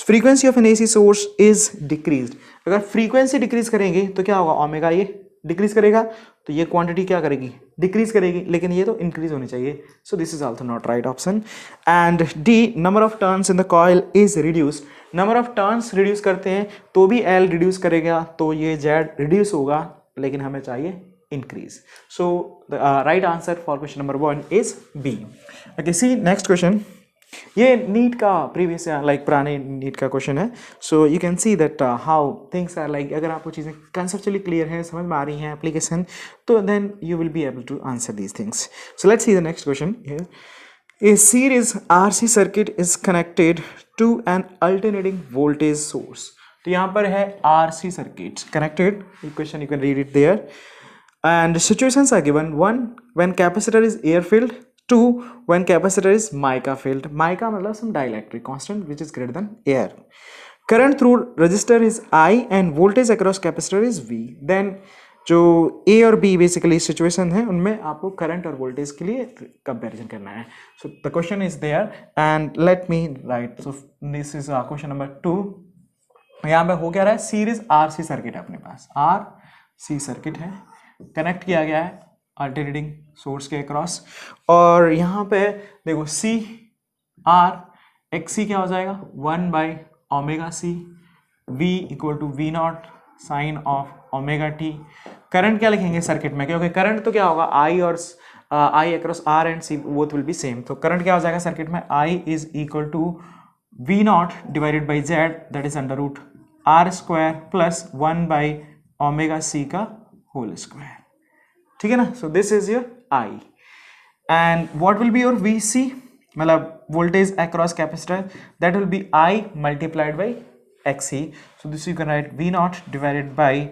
frequency of an AC source is decreased. अगर फ्रीक्वेंसी डिक्रीज करेंगे तो क्या होगा, ओमेगा ये डिक्रीज करेगा, तो ये क्वांटिटी क्या करेगी, डिक्रीज करेगी. लेकिन ये तो इंक्रीज होनी चाहिए. सो this is also not right option. And D, number of turns in the coil is reduced. Number of turns reduce करते हैं तो भी L रिड्यूस करेगा, तो ये Z रिड्यूस होगा, लेकिन हमें चाहिए increase. So the right answer for question number 1 is B. Okay, see next question. ये नीट का प्रीवियस लाइक पुराने नीट का क्वेश्चन है. So you can see that how things are like. अगर आपको चीज़ें कंसेप्चुअली क्लियर है, समझ में आ रही हैं एप्लीकेशन, तो then you will be able to answer these things. So let's see the next question here. A series RC circuit is connected to an alternating voltage source. तो यहाँ पर है RC circuit connected. Equation you can read it there. And situations are given. 1, when capacitor is air filled. 2, when capacitor is mica filled. Mica मतलब some dielectric constant which is greater than air. Current through resistor is I and voltage across capacitor is V. Then जो A और B basically situation है, उनमें आपको current और voltage के लिए comparison करना है. So the question is there and let me write. So this is question number 2. यहाँ पे हो क्या रहा है, सीरीज RC सर्किट है अपने पास, RC सर्किट है, कनेक्ट किया गया है अल्टरनेटिंग सोर्स के अक्रॉस. और यहाँ पे देखो C R XC क्या हो जाएगा, 1 by omega C, V equal to V0 sine of omega T. Current क्या लिखेंगे सर्किट में, क्योंकि करंट तो क्या होगा, I और I across R and C both will be same. तो करंट क्या हो जाएगा सर्किट में, I is equal to V0 divided by Z, that is under root R square plus 1 by omega C का होल स्क्वायर, ठीक है ना. So this is your I and what will be your V C, मतलब voltage across capacitor, that will be I multiplied by X C. So this you can write V not divided by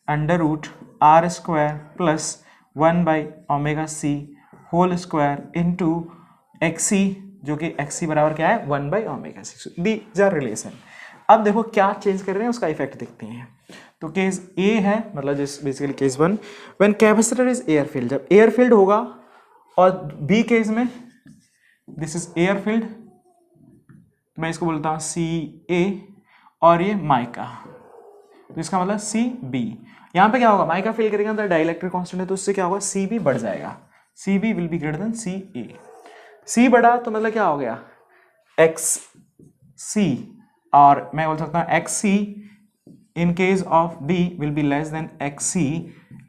under root R square plus 1 by omega C whole square into X C, जो कि X C बराबर क्या है 1 by omega C. These are relation. अब देखो क्या change कर रहे हैं उसका इफेक्ट देखते हैं. तो केस ए है, मतलब जिस basically case 1 when capacitor is air field, जब एयर फील्ड होगा, और बी केस में दिस इज एयर फील्ड, मैं इसको बोलता हूँ सी ए और ये माइका, तो इसका मतलब सी बी. यहाँ पे क्या होगा, माइका फील करेगा तो डाइलेक्ट्रिक कांस्टेंट है, तो उससे क्या होगा सी बी बढ़ जाएगा, C B will be greater than C A. C बढ़ा तो मतलब क्या हो गया एक्स सी, और मैं बोल सकता हूँ X C in case of B will be less than XC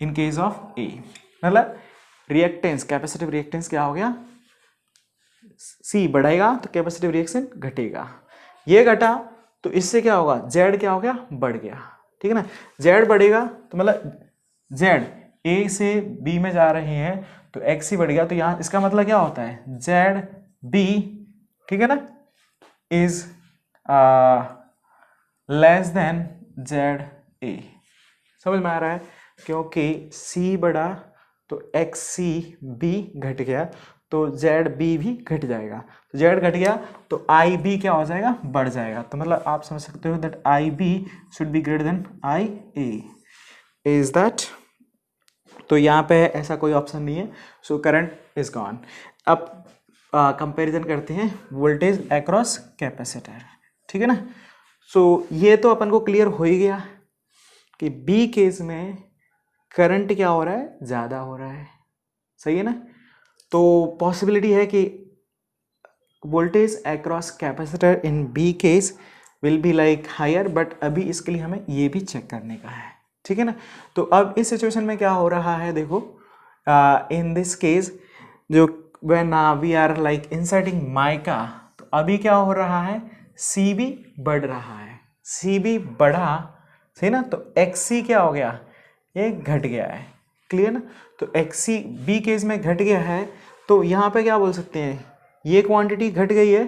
in case of A. मतलब रिएक्टेंस, कैपेसिटिव रिएक्टेंस क्या हो गया, C बढ़ेगा तो कैपेसिटिव रिएक्शन घटेगा, ये घटा तो इससे क्या होगा Z क्या हो गया बढ़ गया, ठीक है ना. Z बढ़ेगा तो मतलब Z A से B में जा रहे हैं तो XC बढ़ गया, तो यहाँ इसका मतलब क्या होता है ZB, ठीक है ना, is less then Z A. समझ में आ रहा है, क्योंकि C बढ़ा तो एक्स सी बी घट गया तो जेड बी भी घट जाएगा, तो जेड घट गया तो आई बी क्या हो जाएगा बढ़ जाएगा. तो मतलब आप समझ सकते हो that I B should be greater than I A. Is that, तो यहाँ पे ऐसा कोई ऑप्शन नहीं है, सो करंट इज गॉन. अब कंपैरिजन करते हैं वोल्टेज अक्रॉस कैपेसिटर, ठीक है ना. सो ये तो अपन को क्लियर हो ही गया कि बी केस में करंट क्या हो रहा है ज़्यादा हो रहा है, सही है ना. तो पॉसिबिलिटी है कि voltage across capacitor in B case will be like higher, but अभी इसके लिए हमें ये भी चेक करने का है, ठीक है ना. तो अब इस सिचुएशन में क्या हो रहा है देखो, इन दिस केस जो when we are like inserting mica, तो अभी क्या हो रहा है सी बी बढ़ रहा है, सी बी बढ़ा, सही ना, तो एक्स सी क्या हो गया ये घट गया है, क्लियर ना. तो एक्स सी बी केस में घट गया है, तो यहाँ पे क्या बोल सकते हैं ये क्वांटिटी घट गई है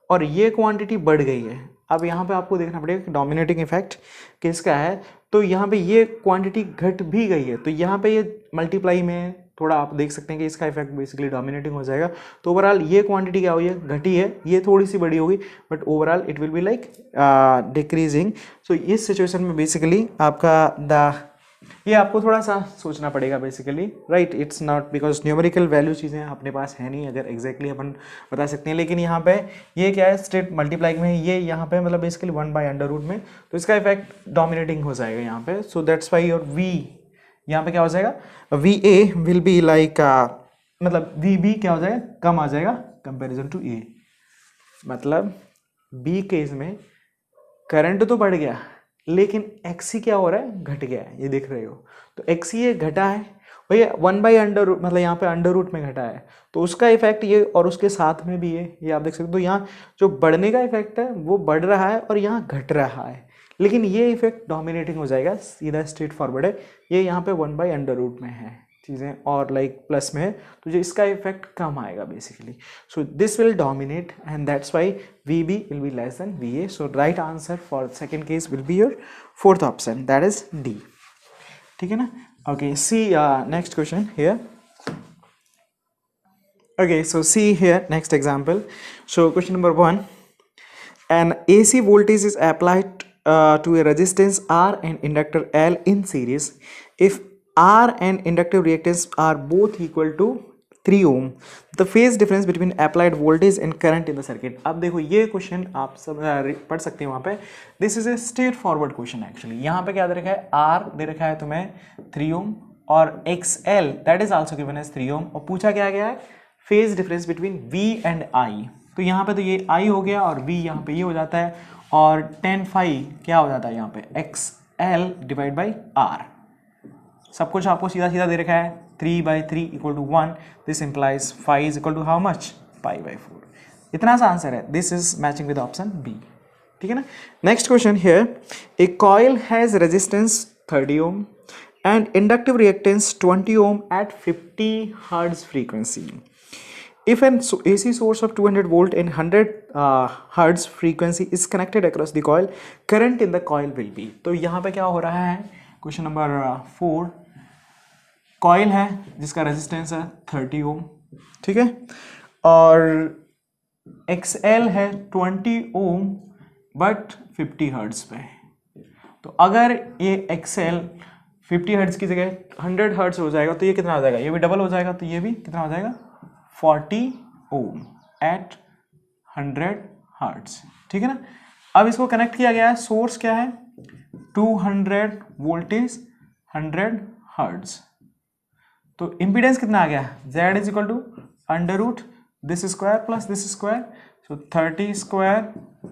और ये क्वांटिटी बढ़ गई है. अब यहाँ पे आपको देखना पड़ेगा कि डोमिनेटिंग इफेक्ट किसका है, तो यहाँ पे ये क्वांटिटी घट भी गई है, तो यहाँ पे ये मल्टीप्लाई में थोड़ा आप देख सकते हैं कि इसका इफेक्ट बेसिकली डोमिनेटिंग हो जाएगा. तो ओवरऑल ये क्वांटिटी क्या हुई है घटी है, ये थोड़ी सी बड़ी होगी, but overall it will be like decreasing. So इस सिचुएशन में बेसिकली आपका ये आपको थोड़ा सा सोचना पड़ेगा basically, right. It's not because numerical value चीज़ें अपने पास है नहीं अगर एग्जैक्टली अपन बता सकते हैं, लेकिन यहाँ पे ये क्या है स्ट्रेट मल्टीप्लाई में, ये यहाँ पे मतलब बेसिकली 1 बाई अंडर रूट में, तो इसका इफेक्ट डोमिनेटिंग हो जाएगा यहाँ पे. So that's why your V यहाँ पे क्या हो जाएगा V A will be like, मतलब वी बी क्या हो जाएगा कम आ जाएगा कंपेरिजन टू ए. मतलब बी केस में करंट तो बढ़ गया लेकिन एक्सी क्या हो रहा है घट गया है, ये देख रहे हो. तो एक्सी ये घटा है भैया 1 बाई अंडर रूट, मतलब यहाँ पे अंडर रूट में घटा है, तो उसका इफेक्ट ये और उसके साथ में भी है, ये आप देख सकते हो. तो यहाँ जो बढ़ने का इफेक्ट है वो बढ़ रहा है और यहाँ घट रहा है, लेकिन ये इफेक्ट डोमिनेटिंग हो जाएगा, सीधा स्ट्रेट फॉरवर्ड है. ये यहाँ पे 1 बाई अंडर रूट में है चीज़ें और लाइक प्लस में है, तो जो इसका इफेक्ट कम आएगा basically. So this will dominate and that's why V B will be less than V A. So right answer for second case will be your fourth option, that is D, ठीक है ना. Okay, see next question here. Okay, so see here next example. So question number 1, an AC voltage is applied to a resistance R and inductor L in series. If R and inductive reactance are both equal to 3 ohm, the phase difference between applied voltage and current in the circuit. अब देखो ये question आप सब पढ़ सकते हैं वहाँ पे. This is a straight forward question actually. यहाँ पे क्या दे रखा है R दे रखा है तुम्हें 3 ohm और XL that is also given as 3 ohm, और पूछा क्या गया है phase difference between V and I. तो यहाँ पे तो ये I हो गया और V यहाँ पे ये हो जाता है, और tan phi क्या हो जाता है यहाँ पे XL डिवाइड बाई R. सब कुछ आपको सीधा सीधा दे रखा है 3/3 equal to 1. This implies phi is equal to how much pi by 4. इतना सा आंसर है. This is matching with option B. ठीक है ना. Next question here, a coil has resistance 30 ohm and inductive reactance 20 ohm at 50 hertz frequency. If an AC source of 200 volt and 100 hertz frequency is connected across the coil, current in the coil will be. तो यहाँ पे क्या हो रहा है, question number 4, coil है जिसका resistance है 30 ओम, ठीक है, और XL है 20 ओम बट 50 हर्ट्ज पे. तो अगर ये XL 50 हर्ट्ज की जगह 100 हर्ट्ज हो जाएगा तो ये कितना हो जाएगा, ये भी डबल हो जाएगा, तो ये भी कितना हो जाएगा 40 ओम एट 100 हर्ट्ज. ठीक है ना. अब इसको कनेक्ट किया गया है, सोर्स क्या है 200 वोल्टेज 100 हर्ट्ज. तो इम्पीडेंस कितना आ गया, Z is equal to under root this square plus this square, so 30 square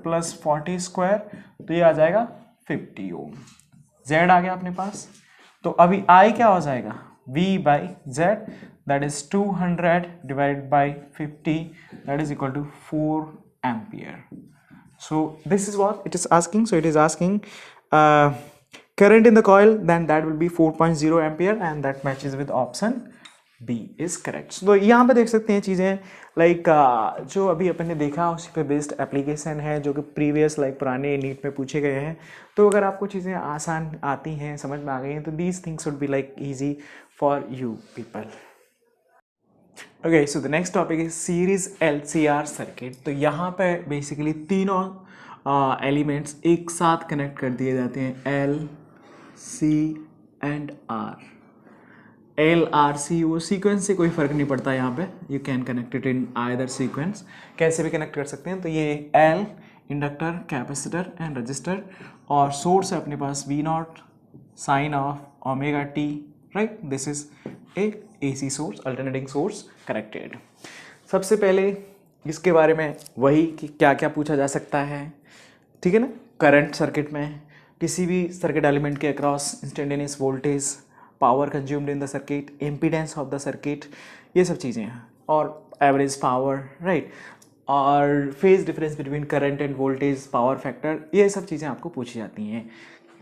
plus 40 square, तो ये आ जाएगा 50 ओम. Z आ गया अपने पास. तो अभी I क्या हो जाएगा, V by Z, that is 200 divided by 50, that is equal to 4 ampere. So this is what it is asking. So it is asking current in the coil, then that will be 4.0 ampere and that matches with option B is correct. So यहाँ पे देख सकते हैं चीज़ें like जो अभी अपन ने देखा उसी पे बेस्ड एप्लीकेशन है जो कि प्रीवियस लाइक पुराने नीट में पूछे गए हैं. तो अगर आपको चीज़ें आसान आती हैं, समझ में आ गई हैं, तो these things would be like easy for you people. Okay, so the next topic is series LCR circuit. तो यहाँ पे बेसिकली तीनों एलिमेंट्स एक साथ कनेक्ट कर दिए जाते हैं, L, C and R. L, R, C वो सीक्वेंस से कोई फ़र्क नहीं पड़ता यहाँ पे, you can connect it in either sequence, कैसे भी कनेक्ट कर सकते हैं. तो ये L inductor, capacitor and resistor, और सोर्स है अपने पास V0 sine of omega t, right. This is a AC source, alternating source connected. सबसे पहले इसके बारे में वही कि क्या क्या पूछा जा सकता है, ठीक है ना. करंट सर्किट में किसी भी सर्किट एलिमेंट के across instantaneous voltage, power consumed in the circuit, impedance of the circuit, ये सब चीज़ें हैं, और एवरेज पावर, राइट, और phase difference between current end voltage, power factor, ये सब चीज़ें आपको पूछी जाती हैं.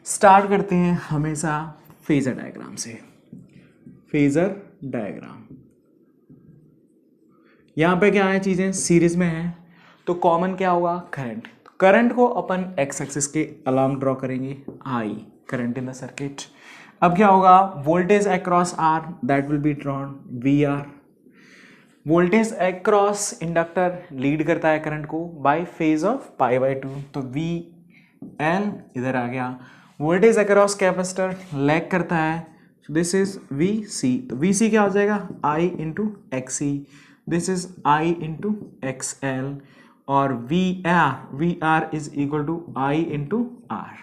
स्टार्ट करते हैं हमेशा फेजर डायग्राम से. फेजर डायग्राम, यहाँ पे क्या है, चीज़ें सीरीज में हैं, तो कॉमन क्या होगा, करंट. करंट को अपन एक्स एक्सिस के अलॉन्ग ड्रॉ करेंगे, I current in the circuit. अब क्या होगा, voltage across R, that will be drawn VR. Voltage across inductor lead करता है करंट को बाय फेज ऑफ π/2, तो VL इधर आ गया. वोल्टेज अक्रॉस कैपेसिटर लैग करता है, दिस इज VC. तो VC क्या हो जाएगा, I into XC, this is I into XL, और VR is equal to I into R.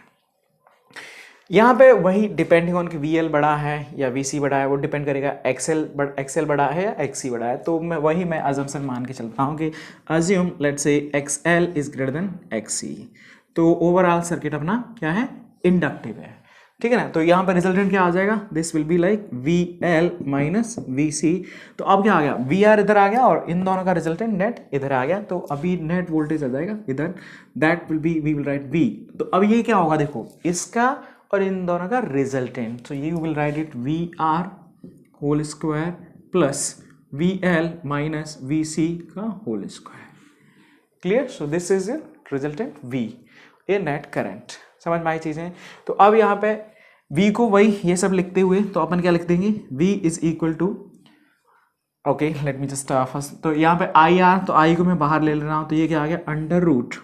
यहाँ पे वही डिपेंडिंग ऑन कि VL बड़ा है या VC बड़ा है, वो डिपेंड करेगा XL बड़ा है या XC बड़ा है. तो मैं अजम्पशन मान के चलता हूँ कि assume let's say XL is greater then XC. तो ओवरऑल सर्किट अपना क्या है, इंडक्टिव है, ठीक है ना. तो यहाँ पर रिजल्टेंट क्या आ जाएगा, this will be like VL minus VC. तो अब क्या आ गया, VR इधर आ गया और इन दोनों का रिजल्टेंट नेट इधर आ गया. तो अभी नेट वोल्टेज आ जाएगा इधर, that will be, we will write V. तो अब ये क्या होगा, देखो इसका और इन दोनों का रिजल्टेंट, तो you will write it VR whole square plus VL minus VC का whole square. Clear. So this is your resultant V, ये नेट करंट. समझ में आई चीज़ें. तो अब यहाँ पे V को वही ये सब लिखते हुए तो अपन क्या लिख देंगे, V is equal to, okay let me just first, तो यहाँ पे IR, तो I को मैं बाहर ले ले रहा हूँ, तो ये क्या आ गया under root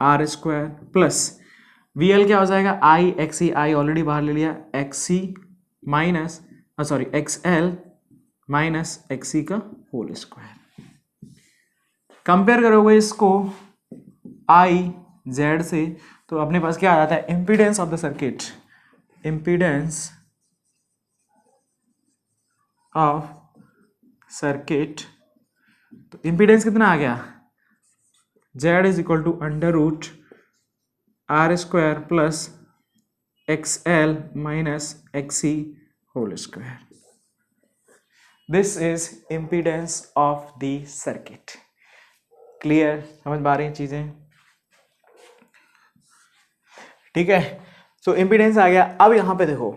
R square plus VL क्या हो जाएगा, I XC, I ऑलरेडी बाहर ले लिया, XC minus XL minus XC का होल स्क्वायर. कंपेयर करोगे इसको I Z से, तो अपने पास क्या आ जाता है, impedance of the circuit, impedance of circuit. तो इम्पीडेंस कितना आ गया, Z is equal to under root R square plus XL minus XC whole square. This is impedance of the circuit. Clear, समझ पा रही हैं चीजें. ठीक है। सो इम्पीडेंस आ गया। अब यहाँ पे देखो,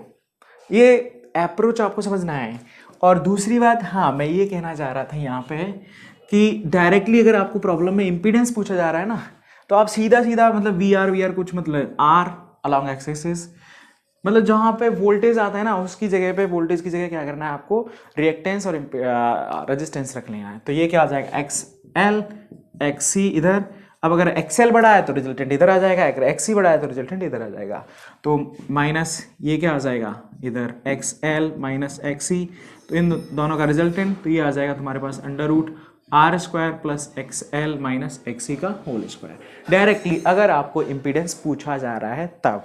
ये अप्रोच आपको समझना है। और दूसरी बात, हाँ मैं ये कहना चाह रहा था यहाँ पे कि डायरेक्टली अगर आपको प्रॉब्लम में इम्पीडेंस पूछा जा रहा है ना, तो आप सीधा सीधा मतलब वी आर कुछ मतलब आर अलॉन्ग एक्सिस, मतलब जहाँ पे वोल्टेज आता है ना उसकी जगह पे वोल्टेज की जगह क्या करना है आपको, रिएक्टेंस और रेजिस्टेंस रख लेना है। तो ये क्या आ जाएगा, एक्स एल एक्स सी इधर। अब अगर एक्सएल बड़ा है तो रिजल्टेंट इधर आ जाएगा, अगर एक्स बड़ा है तो रिजल्टेंट इधर आ जाएगा। तो माइनस ये क्या आ जाएगा इधर, एक्स एल माइनस एक्स सी, तो इन दोनों का रिजल्टेंट, तो ये आ जाएगा तुम्हारे पास under root R square plus X L minus X C का होल स्क्वायर। डायरेक्टली अगर आपको इम्पीडेंस पूछा जा रहा है तब,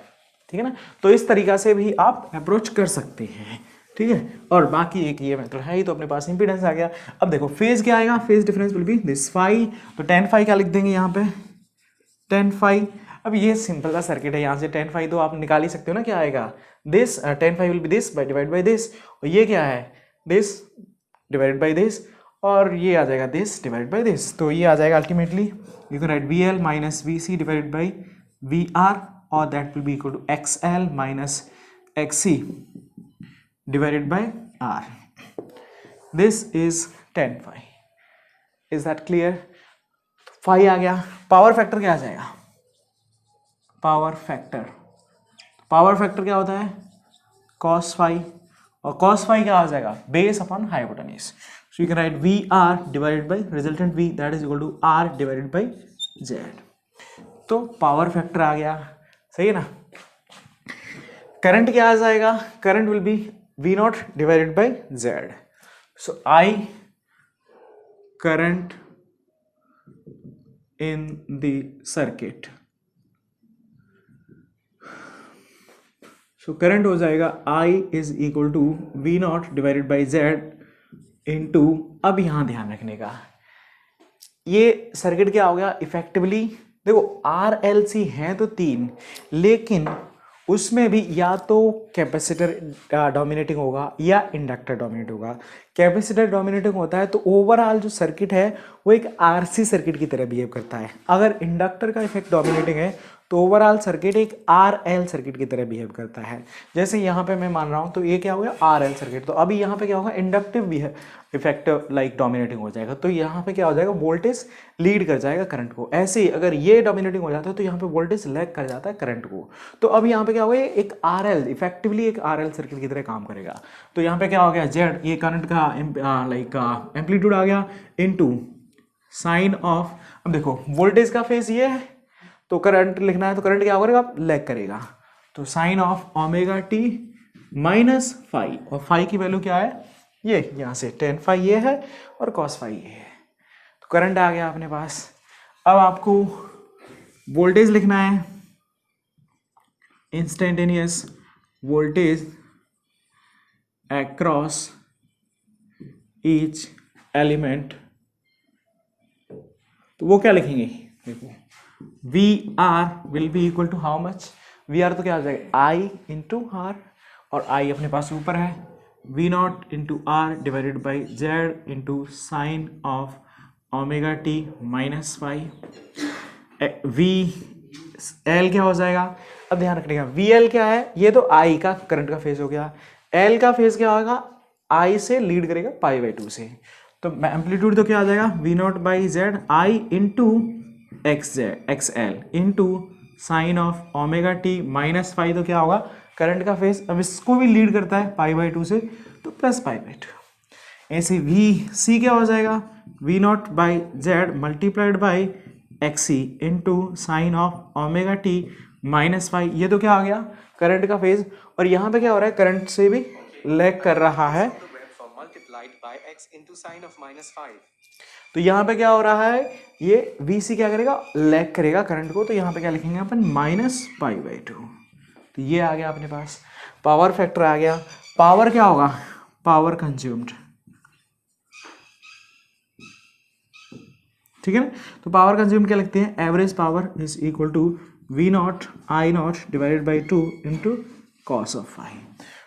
ठीक है ना। तो इस तरीका से भी आप अप्रोच कर सकते हैं, ठीक है। और बाकी एक ये मेथड है ही, तो अपने पास इंपीडेंस आ गया। अब देखो फेज क्या आएगा, phase difference will be this phi, तो टेन फाई क्या लिख देंगे यहाँ पे, टेन फाई। अब ये सिंपल सा सर्किट है, यहाँ से टेन फाई तो आप निकाल ही सकते हो ना, क्या आएगा this, tan phi will be this by divide by this, और ये क्या है दिस डिवाइड बाई दिस, और ये आ जाएगा दिस डिवाइड बाई दिस। तो ये आ जाएगा ultimately you can write V L minus V C divide by V R, or that will be equal to XL minus XC divided by R. This is 10 phi. Is that clear? phi आ गया। Power factor क्या आ जाएगा, power factor क्या होता है cos phi, और cos phi क्या आ जाएगा, base upon hypotenuse. So you can write VR divided by resultant V, that is equal to R divided by Z. तो पावर फैक्टर आ गया, सही है ना। करंट क्या आ जाएगा, current will be V not divided by Z. So I current in the circuit, so current हो जाएगा I is equal to V not divided by Z into, अब यहां ध्यान रखने का, ये सर्किट क्या हो गया इफेक्टिवली, देखो आर एल सी हैं तो तीन, लेकिन उसमें भी या तो कैपेसिटर डोमिनेटिंग होगा या इंडक्टर डोमिनेट होगा। कैपेसिटर डोमिनेटिंग होता है तो ओवरऑल जो सर्किट है वो एक आरसी सर्किट की तरह बिहेव करता है। अगर इंडक्टर का इफेक्ट डोमिनेटिंग है तो ओवरऑल सर्किट एक आर एल सर्किट की तरह बिहेव करता है। जैसे यहाँ पे मैं मान रहा हूँ तो ये क्या हो गया आर एल सर्किट, तो अभी यहाँ पे क्या होगा इंडक्टिव इफेक्ट लाइक डोमिनेटिंग हो जाएगा, तो यहाँ पे क्या हो जाएगा वोल्टेज लीड कर जाएगा करंट को। ऐसे ही अगर ये डोमिनेटिंग हो जाता है तो यहाँ पे वोल्टेज लैग कर जाता है करंट को। तो अब यहाँ पे क्या होगा, एक आर एल इफेक्टिवली एक आर एल सर्किट की तरह काम करेगा। तो यहाँ पे क्या हो गया जेड, ये करंट का लाइक एम्पलीट्यूड आ गया इनटू साइन ऑफ, अब देखो वोल्टेज का फेज ये है तो करंट लिखना है तो करंट क्या करेगा लैग करेगा, तो sine of omega T minus phi, और फाई की वैल्यू क्या है ये यहाँ से टेन फाई ये है और कॉस फाई ये है। तो करंट आ गया अपने पास। अब आपको वोल्टेज लिखना है, instantaneous voltage across each element, तो वो क्या लिखेंगे देखो, V R will be equal to how much, V R तो क्या आ जाएगा आई इंटू आर, और आई अपने पास ऊपर है, V naught into R divided by Z into sine of omega T minus phi, V L क्या हो जाएगा, अब ध्यान रखने का वी एल क्या है, ये तो आई का करंट का फेज हो गया, एल का फेज क्या होगा आई से लीड करेगा पाई बाई टू से, तो एम्पलीट्यूड तो क्या आ जाएगा V naught by Z I into X L into sine of omega T minus phi, तो क्या होगा करंट का फेज, अब इसको भी लीड करता है पाई बाई टू से तो प्लस पाई बाई टू। ऐसे वी सी क्या हो जाएगा V naught by Z multiplied by X C into sine of omega T minus phi, ये तो क्या आ गया करंट का फेज, और यहाँ पे क्या हो रहा है करंट से भी लैग कर रहा है, तो यहाँ पे क्या हो रहा है ये वी सी क्या करेगा लैग करेगा करंट को, तो यहाँ पे क्या लिखेंगे अपन माइनस पाई बाई टू, तो ये आ गया अपने पास पावर फैक्टर आ गया। पावर क्या होगा पावर कंज्यूम्ड, ठीक है ना, तो पावर कंज्यूम्ड क्या लिखते हैं average power is equal to V not I not divided by two into cos of I,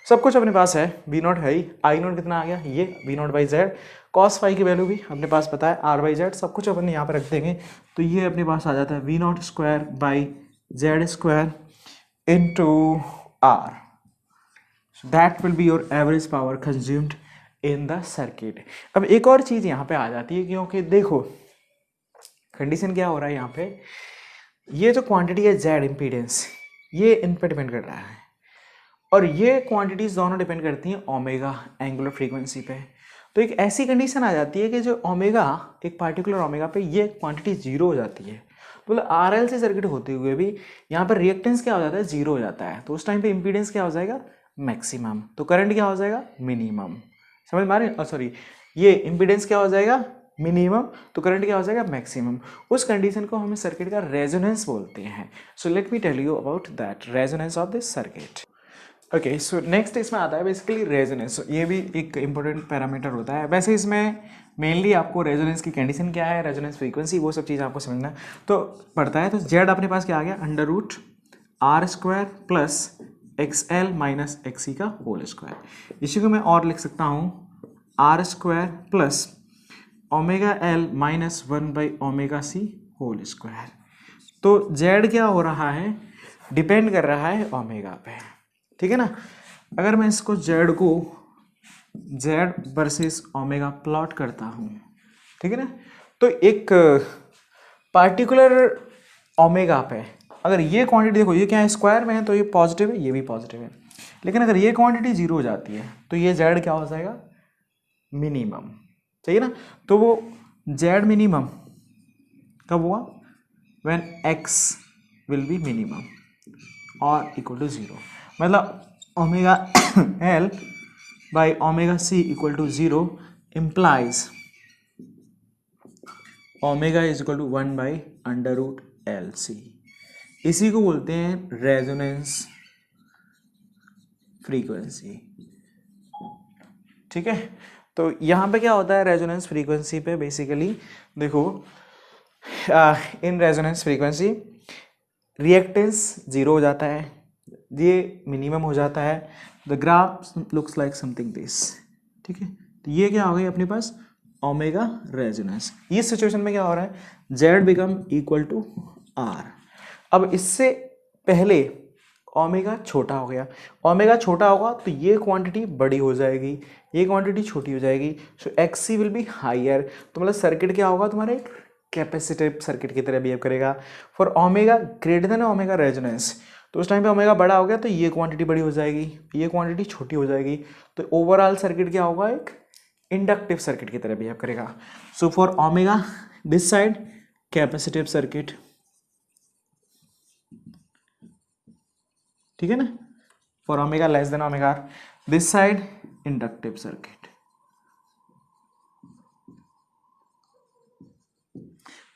सब कुछ अपने पास है, वी नॉट है ही, आई नॉट कितना आ गया ये V naught by Z, cos phi की वैल्यू भी अपने पास पता है आर बाई जेड, सब कुछ अपन यहाँ पे रख देंगे तो ये अपने पास आ जाता है V naught square by Z square into R. So that will be your average power consumed in the circuit. अब एक और चीज़ यहाँ पे आ जाती है, क्योंकि देखो कंडीशन क्या हो रहा है यहाँ पे, ये जो क्वांटिटी है Z इम्पीडेंस, ये इन पे डिपेंड कर रहा है, और ये क्वांटिटीज दोनों डिपेंड करती हैं ओमेगा एंगुलर फ्रीक्वेंसी पे। तो एक ऐसी कंडीशन आ जाती है कि जो ओमेगा, एक पार्टिकुलर ओमेगा पे ये क्वांटिटी जीरो हो जाती है, तो मतलब आरएल से सर्किट होते हुए भी यहाँ पर रिएक्टेंस क्या हो जाता है, जीरो हो जाता है। तो उस टाइम पे इम्पीडेंस क्या हो जाएगा, मैक्सिमम। तो करंट क्या हो जाएगा, मिनिमम। समझ में आ रही है? सॉरी, ये इम्पीडेंस क्या हो जाएगा, मिनिमम, तो करंट क्या हो जाएगा, मैक्सिमम। उस कंडीशन को हमें सर्किट का रेजोनेंस बोलते हैं। So let me tell you about that resonance of this circuit. Okay, so next इसमें आता है बेसिकली रेजोनेंस। ये भी एक इंपॉर्टेंट पैरामीटर होता है। वैसे इसमें मेनली आपको रेजोनेंस की कंडीशन क्या है, रेजोनेंस फ्रीक्वेंसी, वो सब चीज़ आपको समझना तो पड़ता है। तो जेड अपने पास क्या आ गया, under root R square plus X L minus X C का होल स्क्वायर। इसी को मैं और लिख सकता हूँ R square plus omega L minus 1/ओमेगा सी होल स्क्वायर। तो जेड क्या हो रहा है, डिपेंड कर रहा है ओमेगा पे, ठीक है ना। अगर मैं इसको जेड को जेड वर्सेस ओमेगा प्लॉट करता हूँ, ठीक है ना, तो एक पार्टिकुलर ओमेगा पे अगर ये क्वांटिटी देखो, ये क्या है, स्क्वायर में है तो ये पॉजिटिव है, ये भी पॉजिटिव है। लेकिन अगर ये क्वांटिटी जीरो हो जाती है तो ये जेड क्या हो जाएगा, मिनिमम, चाहिए ना। तो वो जेड मिनिमम कब हुआ, when X will be minimum और इक्वल टू जीरो। मतलब omega L by omega C equal to zero implies omega is equal to 1/√LC। इसी को बोलते हैं रेजोनेंस फ्रीक्वेंसी, ठीक है। तो यहाँ पे क्या होता है रेजोनेंस फ्रीक्वेंसी पे, बेसिकली देखो in resonance frequency reactance zero हो जाता है, ये मिनिमम हो जाता है। The graph looks like something this, ठीक है। तो ये क्या हो गई अपने पास, ओमेगा रेजोनेंस। इस सिचुएशन में क्या हो रहा है, Z become equal to R. अब इससे पहले ओमेगा छोटा हो गया, ओमेगा छोटा होगा तो ये क्वांटिटी बड़ी हो जाएगी, ये क्वांटिटी छोटी हो जाएगी। So X C will be higher. तो मतलब सर्किट क्या होगा तुम्हारे, एक कैपेसिटिव सर्किट की तरह बिहेव करेगा। For omega greater than omega resonance, तो उस टाइम पे ओमेगा बड़ा हो गया तो ये क्वांटिटी बड़ी हो जाएगी, ये क्वांटिटी छोटी हो जाएगी। तो ओवरऑल सर्किट क्या होगा, एक इंडक्टिव सर्किट की तरह बिहेव करेगा। So for omega this side capacitive circuit, ठीक है ना। For omega less than omega this side inductive circuit,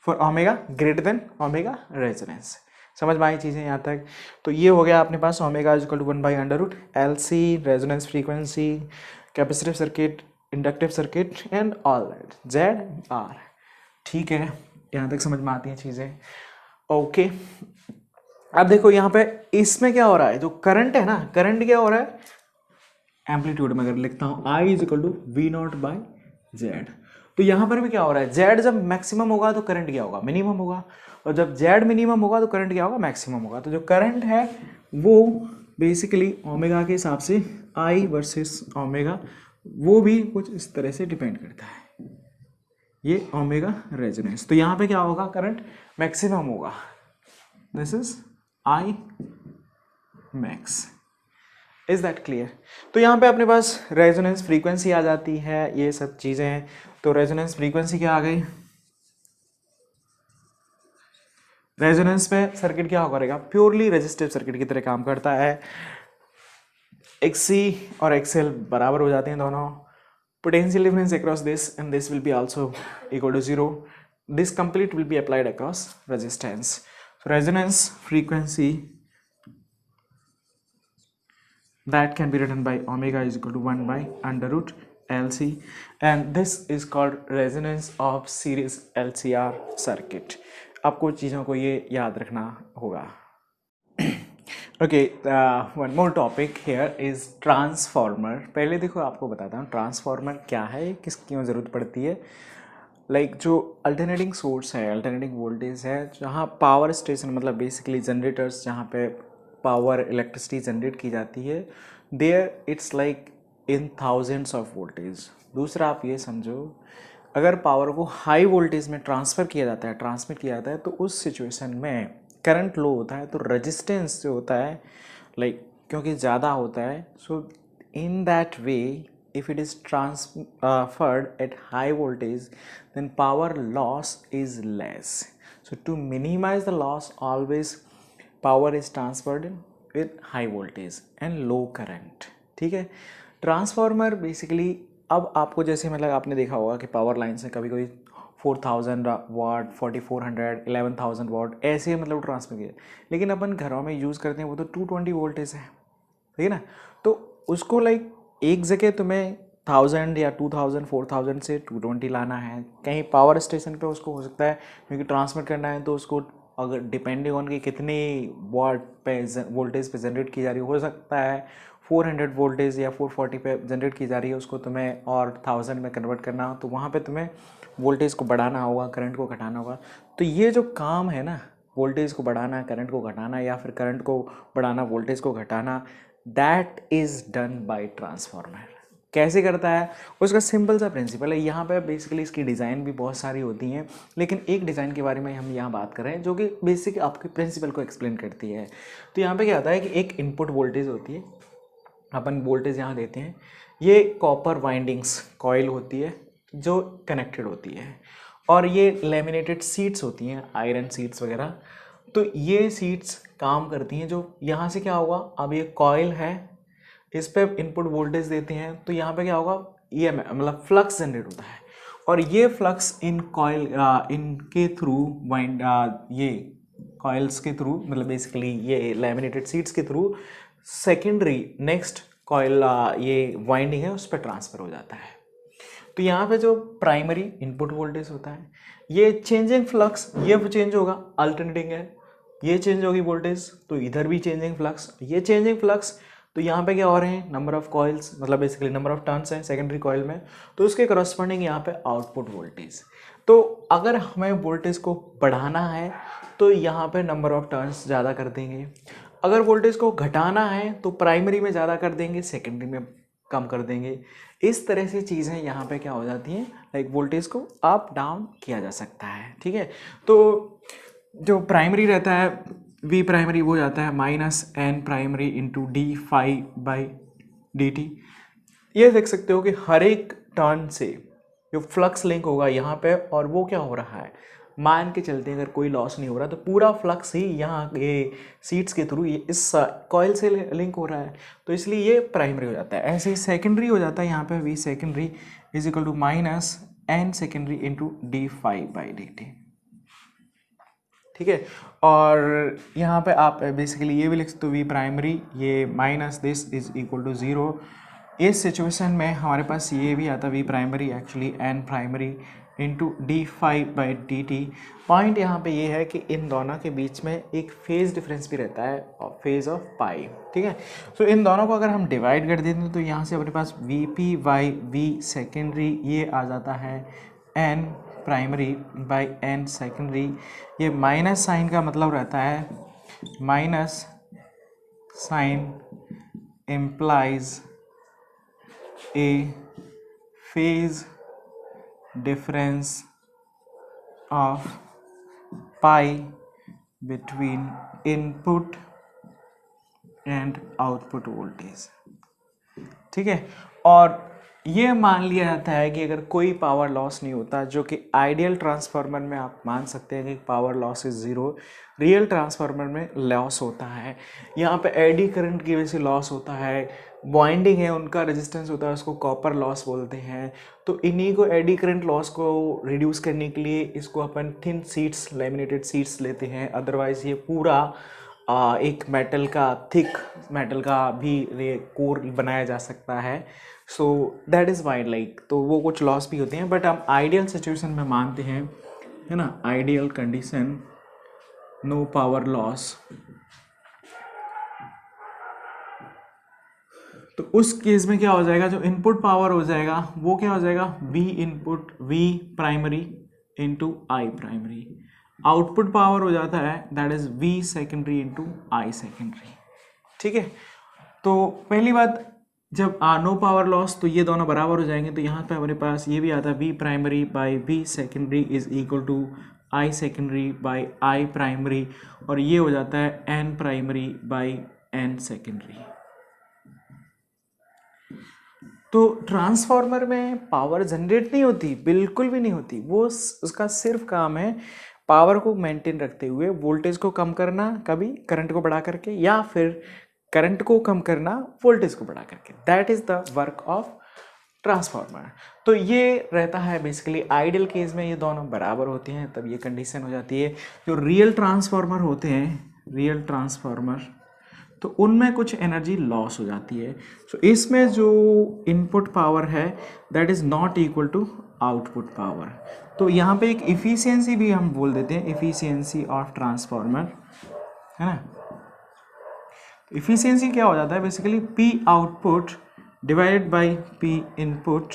for omega greater than omega resonance. समझ में आई चीज़ें यहाँ तक। तो ये हो गया अपने पास omega is equal to 1/√LC, resonance frequency, capacitive circuit, inductive circuit and all that ZR, ठीक है। यहाँ तक समझ में आती हैं चीज़ें, ओके। अब देखो यहाँ पे इसमें क्या हो रहा है, जो करंट है ना, करंट क्या हो रहा है, एम्पलीट्यूड में अगर लिखता हूँ I is equal to V0/Z। तो यहाँ पर भी क्या हो रहा है, Z जब मैक्सिमम होगा तो करंट क्या होगा, मिनिमम होगा, और जब Z मिनिमम होगा तो करंट क्या होगा, मैक्सिमम होगा। तो जो करंट है वो बेसिकली ओमेगा के हिसाब से I वर्सेस ओमेगा, वो भी कुछ इस तरह से डिपेंड करता है, ये ओमेगा रेजोनेंस। तो यहाँ पे क्या होगा, करंट मैक्सिमम होगा, this is I max. Is that clear. तो यहाँ पे अपने पास रेजोनेंस फ्रीक्वेंसी आ जाती है, ये सब चीज़ें हैं। तो रेजोनेंस फ्रीक्वेंसी क्या आ गई, रेजोनेंस पे सर्किट क्या करेगा, प्योरली रेजिस्टिव सर्किट की तरह काम करता है। XC और XL बराबर हो जाते हैं दोनों। Potential difference across this and this will be also equal to zero. This complete will be applied across resistance. Resonance frequency that can be written by omega is equal to 1/√LC, and this is called resonance of series LCR circuit. आपको चीज़ों को ये याद रखना होगा। Okay, one more topic here is transformer. पहले देखो आपको बताता हूँ ट्रांसफार्मर क्या है, किस क्यों ज़रूरत पड़ती है। लाइक जो अल्टरनेटिंग सोर्स है, अल्टरनेटिंग वोल्टेज है, जहाँ पावर स्टेशन मतलब बेसिकली जनरेटर्स जहाँ पे पावर इलेक्ट्रिसिटी जनरेट की जाती है there it's like in thousands of voltage. दूसरा आप ये समझो, अगर पावर को हाई वोल्टेज में ट्रांसफ़र किया जाता है, ट्रांसमिट किया जाता है, तो उस सिचुएशन में करंट लो होता है, तो रेजिस्टेंस जो होता है लाइक क्योंकि ज़्यादा होता है, so in that way if it is transferred at high voltage then power loss is less. So to minimize the loss, always power is transferred with high voltage and low current. ठीक है, transformer basically अब आपको जैसे मतलब आपने देखा होगा कि पावर लाइन से कभी कभी 4000 वाट 4400 11,000 वाट ऐसे मतलब ट्रांसफर किया, लेकिन अपन घरों में यूज़ करते हैं वो तो 220 वोल्टेज है, ठीक है ना। तो उसको लाइक एक जगह तुम्हें 1000 या 2000 4000 से 220 लाना है, कहीं पावर स्टेशन पे उसको हो सकता है क्योंकि ट्रांसमिट करना है तो उसको अगर डिपेंडिंग ऑन कि कितनी वाट पे वोल्टेज पे जनरेट की जा रही हो सकता है 400 वोल्टेज या 440 पे जनरेट की जा रही है, उसको तुम्हें और 1000 में कन्वर्ट करना हो तो वहाँ पे तुम्हें वोल्टेज को बढ़ाना होगा, करंट को घटाना होगा। तो ये जो काम है ना, वोल्टेज को बढ़ाना, करंट को घटाना, या फिर करंट को बढ़ाना, वोल्टेज को घटाना, that is done by transformer. कैसे करता है उसका सिंपल सा प्रिंसिपल है। यहाँ पे बेसिकली इसकी डिज़ाइन भी बहुत सारी होती हैं, लेकिन एक डिज़ाइन के बारे में हम यहाँ बात कर रहे हैं जो कि बेसिक आपके प्रिंसिपल को एक्सप्लेन करती है। तो यहाँ पे क्या होता है कि एक इनपुट वोल्टेज होती है, अपन वोल्टेज यहाँ देते हैं, ये कॉपर वाइंडिंग्स कॉइल होती है जो कनेक्टेड होती है, और ये लेमिनेटेड सीट्स होती हैं, आयरन सीट्स वगैरह। तो ये सीट्स काम करती हैं, जो यहाँ से क्या होगा, अब ये कॉइल है, इस पे इनपुट वोल्टेज देते हैं तो यहाँ पे क्या होगा, ये मतलब फ्लक्स जनरेट होता है, और ये फ्लक्स इन कॉइल इनके थ्रू वाइंड ये कॉइल्स के थ्रू मतलब बेसिकली ये लैमिनेटेड सीट्स के थ्रू सेकेंडरी नेक्स्ट कॉइल ये वाइंडिंग है उस पर ट्रांसफ़र हो जाता है। तो यहाँ पे जो प्राइमरी इनपुट वोल्टेज होता है, ये चेंजिंग फ्लक्स, ये चेंज होगा, अल्टरनेटिंग है, ये चेंज होगी वोल्टेज, तो इधर भी चेंजिंग फ्लक्स, ये चेंजिंग फ्लक्स, तो यहाँ पे क्या हो रहे हैं, नंबर ऑफ कॉइल्स मतलब बेसिकली नंबर ऑफ टर्न्स हैं सेकेंडरी कॉइल में, तो उसके करस्पॉन्डिंग यहाँ पे आउटपुट वोल्टेज। तो अगर हमें वोल्टेज को बढ़ाना है तो यहाँ पे नंबर ऑफ टर्न्स ज़्यादा कर देंगे, अगर वोल्टेज को घटाना है तो प्राइमरी में ज़्यादा कर देंगे, सेकेंडरी में कम कर देंगे। इस तरह से चीज़ें यहाँ पे क्या हो जाती हैं, लाइक वोल्टेज को अप डाउन किया जा सकता है, ठीक है। तो जो प्राइमरी रहता है वी प्राइमरी वो जाता है -n प्राइमरी इंटू d∅/dt। ये देख सकते हो कि हर एक टर्न से जो फ्लक्स लिंक होगा यहाँ पे, और वो क्या हो रहा है, मान के चलते हैं अगर कोई लॉस नहीं हो रहा तो पूरा फ्लक्स ही यहाँ ये सीट्स के थ्रू ये इस कॉइल से लिंक हो रहा है, तो इसलिए ये प्राइमरी हो जाता है। ऐसे ही सेकेंडरी हो जाता है, यहाँ पे V secondary is equal to -n secondary into d∅/dt, ठीक है। और यहाँ पे आप बेसिकली ये भी लिख सकते हो वी प्राइमरी ये minus this is equal to 0। इस सिचुएशन में हमारे पास ये भी आता V primary actually n primary into d∅/dt। Point यहाँ पे ये है कि इन दोनों के बीच में एक फेज डिफरेंस भी रहता है, फेज ऑफ पाई, ठीक है। तो इन दोनों को अगर हम डिवाइड कर देते हैं तो यहाँ से अपने पास Vp/v सेकेंडरी ये आ जाता है n primary by n secondary. ये माइनस साइन का मतलब रहता है, minus sign implies a phase difference of pi between input and output voltage, ठीक है। और ये मान लिया जाता है कि अगर कोई पावर लॉस नहीं होता, जो कि आइडियल ट्रांसफार्मर में आप मान सकते हैं कि power loss is 0, real transformer में लॉस होता है। यहाँ पे एडी करंट की वजह से लॉस होता है, वाइंडिंग है उनका रेजिस्टेंस होता है, उसको कॉपर लॉस बोलते हैं। तो इन्हीं को एडी करंट लॉस को रिड्यूस करने के लिए इसको अपन थिन सीट्स लैमिनेटेड सीट्स लेते हैं, अदरवाइज़ ये पूरा एक मेटल का थिक मेटल का भी कोर बनाया जा सकता है। So that is why like, तो वो कुछ लॉस भी होते हैं, बट हम आइडियल सिचुएशन में मानते हैं, है ना, ideal condition no power loss. तो उस केस में क्या हो जाएगा, जो इनपुट पावर हो जाएगा वो क्या हो जाएगा, V input V primary into I primary. Output power हो जाता है that is V secondary into I secondary. ठीक है। तो पहली बात, जब नो पावर लॉस तो ये दोनों बराबर हो जाएंगे, तो यहाँ पे हमारे पास ये भी आता है V primary by V secondary is equal to I secondary by I primary, और ये हो जाता है N primary by N secondary. तो ट्रांसफार्मर में पावर जनरेट नहीं होती, बिल्कुल भी नहीं होती, वो उसका सिर्फ काम है पावर को मेंटेन रखते हुए वोल्टेज को कम करना, कभी करंट को बढ़ा करके, या फिर करंट को कम करना वोल्टेज को बढ़ा करके। That is the work of transformer. तो ये रहता है बेसिकली आइडियल केस में ये दोनों बराबर होते हैं, तब ये कंडीशन हो जाती है। जो रियल ट्रांसफार्मर होते हैं, रियल ट्रांसफार्मर, तो उनमें कुछ एनर्जी लॉस हो जाती है। सो इसमें जो इनपुट पावर है that is not equal to output power. तो यहाँ पे एक इफिशियंसी भी हम बोल देते हैं, इफिशियंसी ऑफ ट्रांसफार्मर, है ना। इफिशियंसी क्या हो जाता है basically, P output divided by P input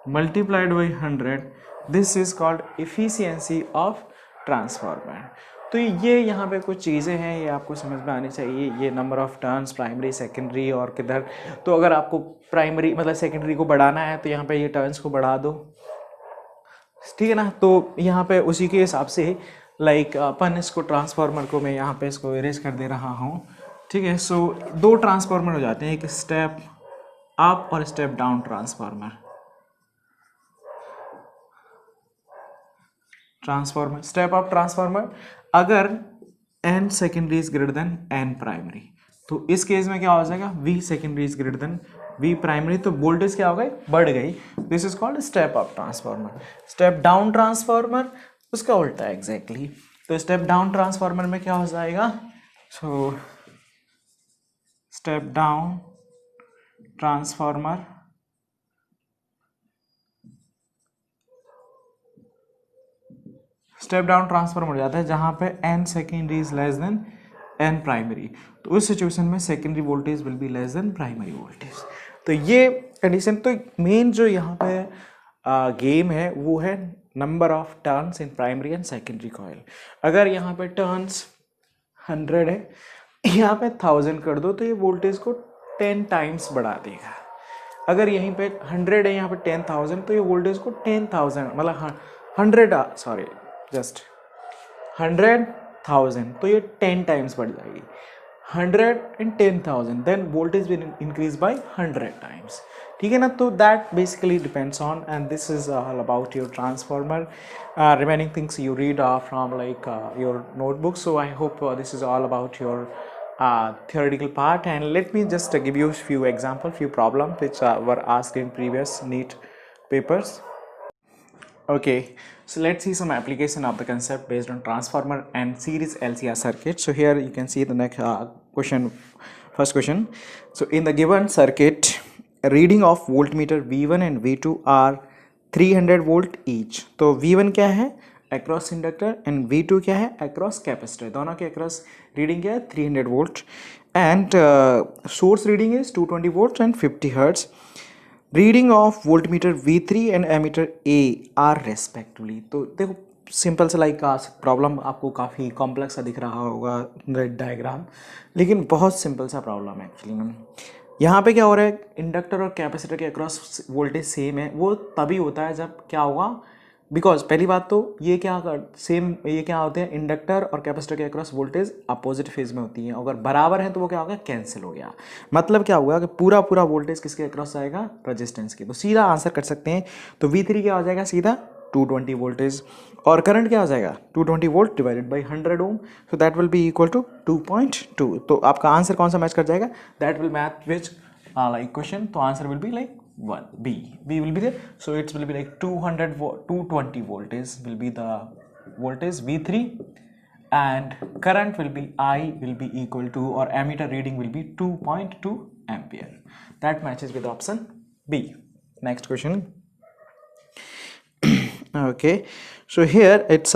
multiplied by 100, this is called efficiency of transformer. तो ये यहाँ पे कुछ चीज़ें हैं, ये आपको समझ में आनी चाहिए। ये number of turns primary secondary और किधर, तो अगर आपको प्राइमरी मतलब सेकेंडरी को बढ़ाना है तो यहाँ पे ये टर्न्स को बढ़ा दो, ठीक है ना। तो यहाँ पे उसी के हिसाब से लाइक अपन इसको ट्रांसफार्मर को मैं यहाँ पे इसको इरेज कर दे रहा हूँ, ठीक है। सो दो ट्रांसफार्मर हो जाते हैं, एक स्टेप अप और step down transformer. Step up transformer अगर N secondary is greater than N primary, तो इस केस में क्या हो जाएगा, V secondary is greater than V primary, तो वोल्टेज क्या हो गई, बढ़ गई। This is called step up transformer. Step down transformer उसका उल्टा है एग्जैक्टली। तो स्टेप डाउन ट्रांसफार्मर में क्या हो जाएगा, सो स्टेप डाउन ट्रांसफार्मर हो जाता है जहां पे N secondary is less than N primary, तो उस सिचुएशन में secondary voltage will be less than primary voltage. तो ये कंडीशन, तो मेन जो यहाँ पे गेम है वो है number of turns in primary and secondary coil. अगर यहाँ पे टर्न्स 100 है, यहाँ पे 1000 कर दो तो ये वोल्टेज को 10 टाइम्स बढ़ा देगा। अगर यहीं पे 100 है, यहाँ पे 10,000, तो ये वोल्टेज को 10,000 मतलब 100,000 तो ये 10 टाइम्स बढ़ जाएगी। 110,000 then voltage will increase by 100 times, ठीक है ना। तो that basically depends on, and this is all about your transformer. Remaining things you read from like your notebook. So I hope this is all about your theoretical part, and let me just give you a few examples, few problems which were asked in previous NEET papers. Okay, so let's see some application of the concept based on transformer and series LCR circuit. So here you can see the next question, first question. So in the given circuit, reading of voltmeter V1 and V2 are 300 volt each. तो V1 क्या है, across inductor, and V2 क्या है, across capacitor. दोनों के across reading क्या है, 300 volt, and source reading is 220 volts and 50 hertz. Reading of voltmeter V3 and ammeter A are respectively. तो देखो सिंपल से लाइक प्रॉब्लम आपको काफ़ी कॉम्प्लेक्स सा दिख रहा होगा डायग्राम, लेकिन बहुत सिंपल सा प्रॉब्लम है एक्चुअली में। यहाँ पे क्या हो रहा है, इंडक्टर और कैपेसिटर के अक्रॉस वोल्टेज सेम है। वो तभी होता है जब क्या होगा, बिकॉज पहली बात तो ये क्या होते हैं, इंडक्टर और कैपेसिटर के अक्रॉस वोल्टेज अपोजिट फेज में होती है। अगर बराबर है तो वो क्या होगा, कैंसिल हो गया। मतलब क्या होगा कि पूरा वोल्टेज किसके अक्रॉस आएगा, रेजिस्टेंस के। तो सीधा आंसर कर सकते हैं। तो V3 क्या हो जाएगा, सीधा 220 वोल्टेज, और करंट क्या हो जाएगा, 220 volt divided by 100 ohm, so that will be equal to 2.2। तो आपका आंसर कौन सा मैच कर जाएगा, that will match which like question. तो answer will be like 1 B will be there, so it will be like 220 voltage will be the voltage V3, and current will be I will be equal to, or ammeter reading will be 2.2 ampere. That matches with option B. Next question. Okay, so here it's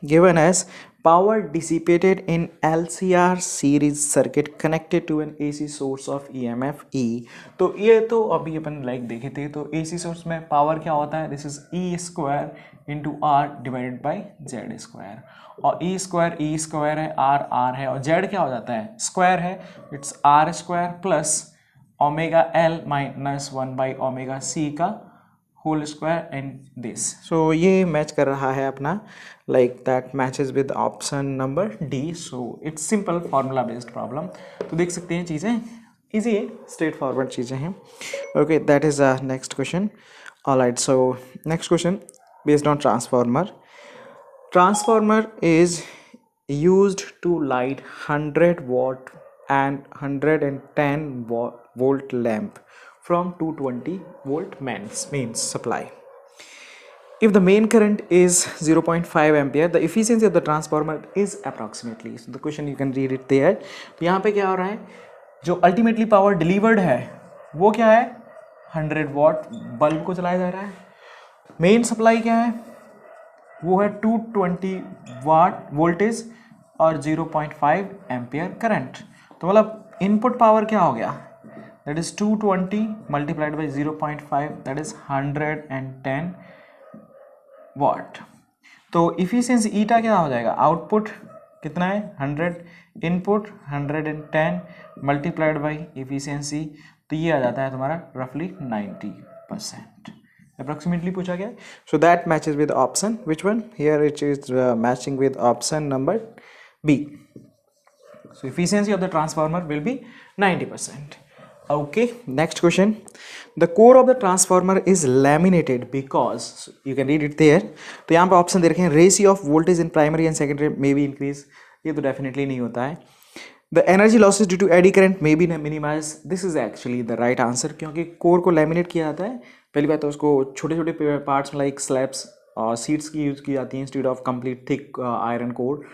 given as power dissipated in LCR series circuit connected to an AC source of EMF E। तो ये तो अभी अपन like देखे थे, तो AC source में power क्या होता है, this is E square into R divided by Z square, और E स्क्वायर है, R है, और Z क्या हो जाता है, स्क्वायर है, it's R square plus omega L minus 1 by omega C का होल स्क्वायर एंड दिस। सो ये मैच कर रहा है अपना, like that matches with option number D. So it's simple formula based problem. तो देख सकते हैं चीज़ें इजी है, स्ट्रेट फॉरवर्ड चीज़ें हैं। Okay, that is next question. Alright, so next question based on transformer. Transformer is used to light 100 watt and 110 volt lamp from 220 volt mains supply. If the main current is 0.5 ampere, the efficiency of the transformer is approximately. So the question you can read it there. तो यहाँ पे क्या हो रहा है, जो ultimately power delivered है वो क्या है, 100 watt बल्ब को चलाया जा रहा है। मेन सप्लाई क्या है, वो है 220 वाट वोल्टेज और 0.5 एम्पियर करंट। तो मतलब इनपुट पावर क्या हो गया, that is 220 multiplied by 0.5, that is 110 वाट। तो इफिशियंसी ईटा क्या हो जाएगा, आउटपुट कितना है 100, इनपुट 110 मल्टीप्लाइड बाई इफिशियंसी, तो ये आ जाता है तुम्हारा रफली 90% अप्रोक्सीमेटली पूछा गया। So that matches with option which one, here it is matching with option number B. So efficiency of the transformer will be 90%. Okay, next question. The core of the transformer is laminated because, you can read it there. तो यहाँ पे option दे रखे हैं, ratio of voltage in primary and secondary may be increase, ये तो definitely नहीं होता है। The energy losses due to eddy current may be minimise, this is actually the right answer, क्योंकि कोर को लैमिनेट किया जाता है। पहली बात तो उसको छोटे छोटे पार्ट्स में लाइक स्लैब्स और सीट्स की यूज की जाती हैं instead of complete thick iron core.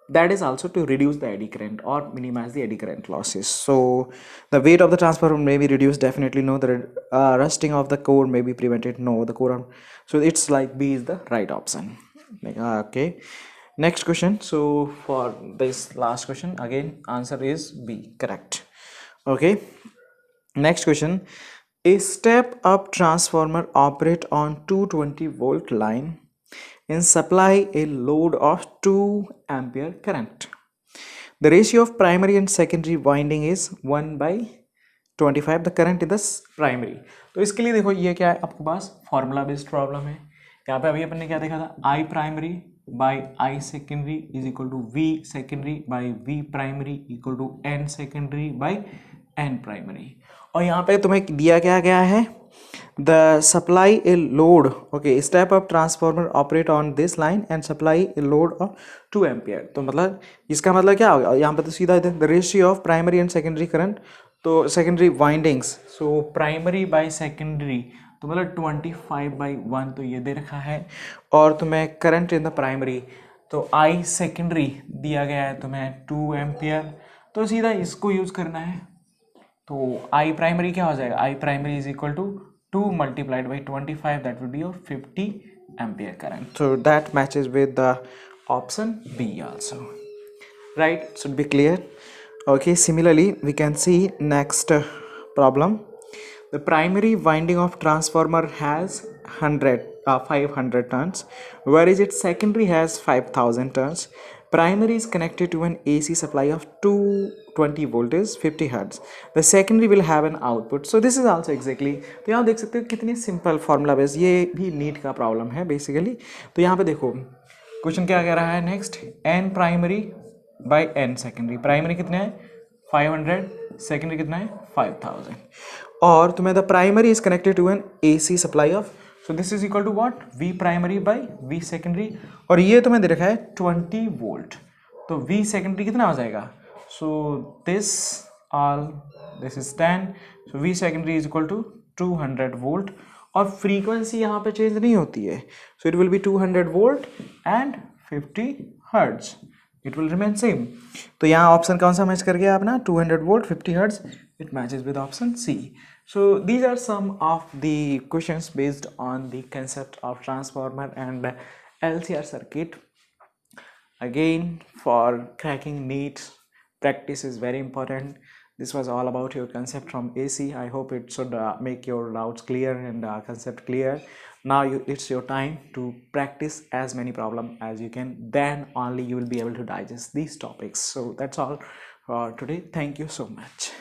That is also to reduce the eddy current or minimize the eddy current losses. So the weight of the transformer may be reduced, definitely no. The rusting of the core may be prevented, no. The core, so it's like B is the right option. Okay, next question. So for this last question, again answer is B, correct. Okay, next question. A step up transformer operate on 220 volt line and supply a load of 2 ampere current. The ratio of primary and secondary winding is 1/25, the current in the primary. तो इसके लिए देखो ये क्या है, आपके पास formula based problem है। यहाँ पे अभी अपन ने क्या देखा था, I primary by I secondary is equal to V secondary by V primary equal to N secondary by N primary। और यहाँ पे तुम्हें दिया क्या गया है, the supply a load, okay, step up transformer operate on this line and supply a load of 2 ampere। तो मतलब इसका मतलब क्या होगा, यहाँ पर तो सीधा the ratio of primary and secondary current, तो secondary windings, so primary by secondary, तो मतलब 25/1, तो ये दे रखा है। और तुम्हें current in the primary, तो I secondary दिया गया है तुम्हें 2 एम्पियर, तो सीधा इसको यूज करना है। तो I primary क्या हो जाएगा, I primary is equal to 2 multiplied by 25, that will be your 50 ampere current. So that matches with the option B also, right? Should be clear. Okay, similarly we can see next problem. The primary winding of transformer has 500 turns, whereas its secondary has 5000 turns. Primary is connected to an AC supply of 220 voltage 50 hertz. The secondary will have an output. So this is also exactly, तो यहाँ देख सकते हो कितनी simple formula base, ये भी NEET का problem है बेसिकली। तो यहाँ पे देखो क्वेश्चन क्या कह रहा है next, n primary by n secondary, primary कितने है 500, सेकेंडरी कितना है 5000, और तुम्हें the primary is connected to an AC supply of, so this is equal to what, V primary by V secondary, और ये तुम्हें दे रखा है 20 वोल्ट, तो V सेकेंडरी कितना हो जाएगा, so this is 10, so V secondary is equal to 200 volt, और फ्रीक्वेंसी यहाँ पे चेंज नहीं होती है, so it will be 200 volt and 50 hertz, it will remain same. तो यहाँ ऑप्शन कौन सा मैच कर गया अपना, 200 volt 50 hertz, it matches with option C. So these are some of the questions based on the concept of transformer and LCR circuit. Again, for cracking NEET, practice is very important. This was all about your concept from AC. I hope it should make your doubts clear and concept clear. Now it's your time to practice as many problems as you can. Then only you will be able to digest these topics. So that's all for today. Thank you so much.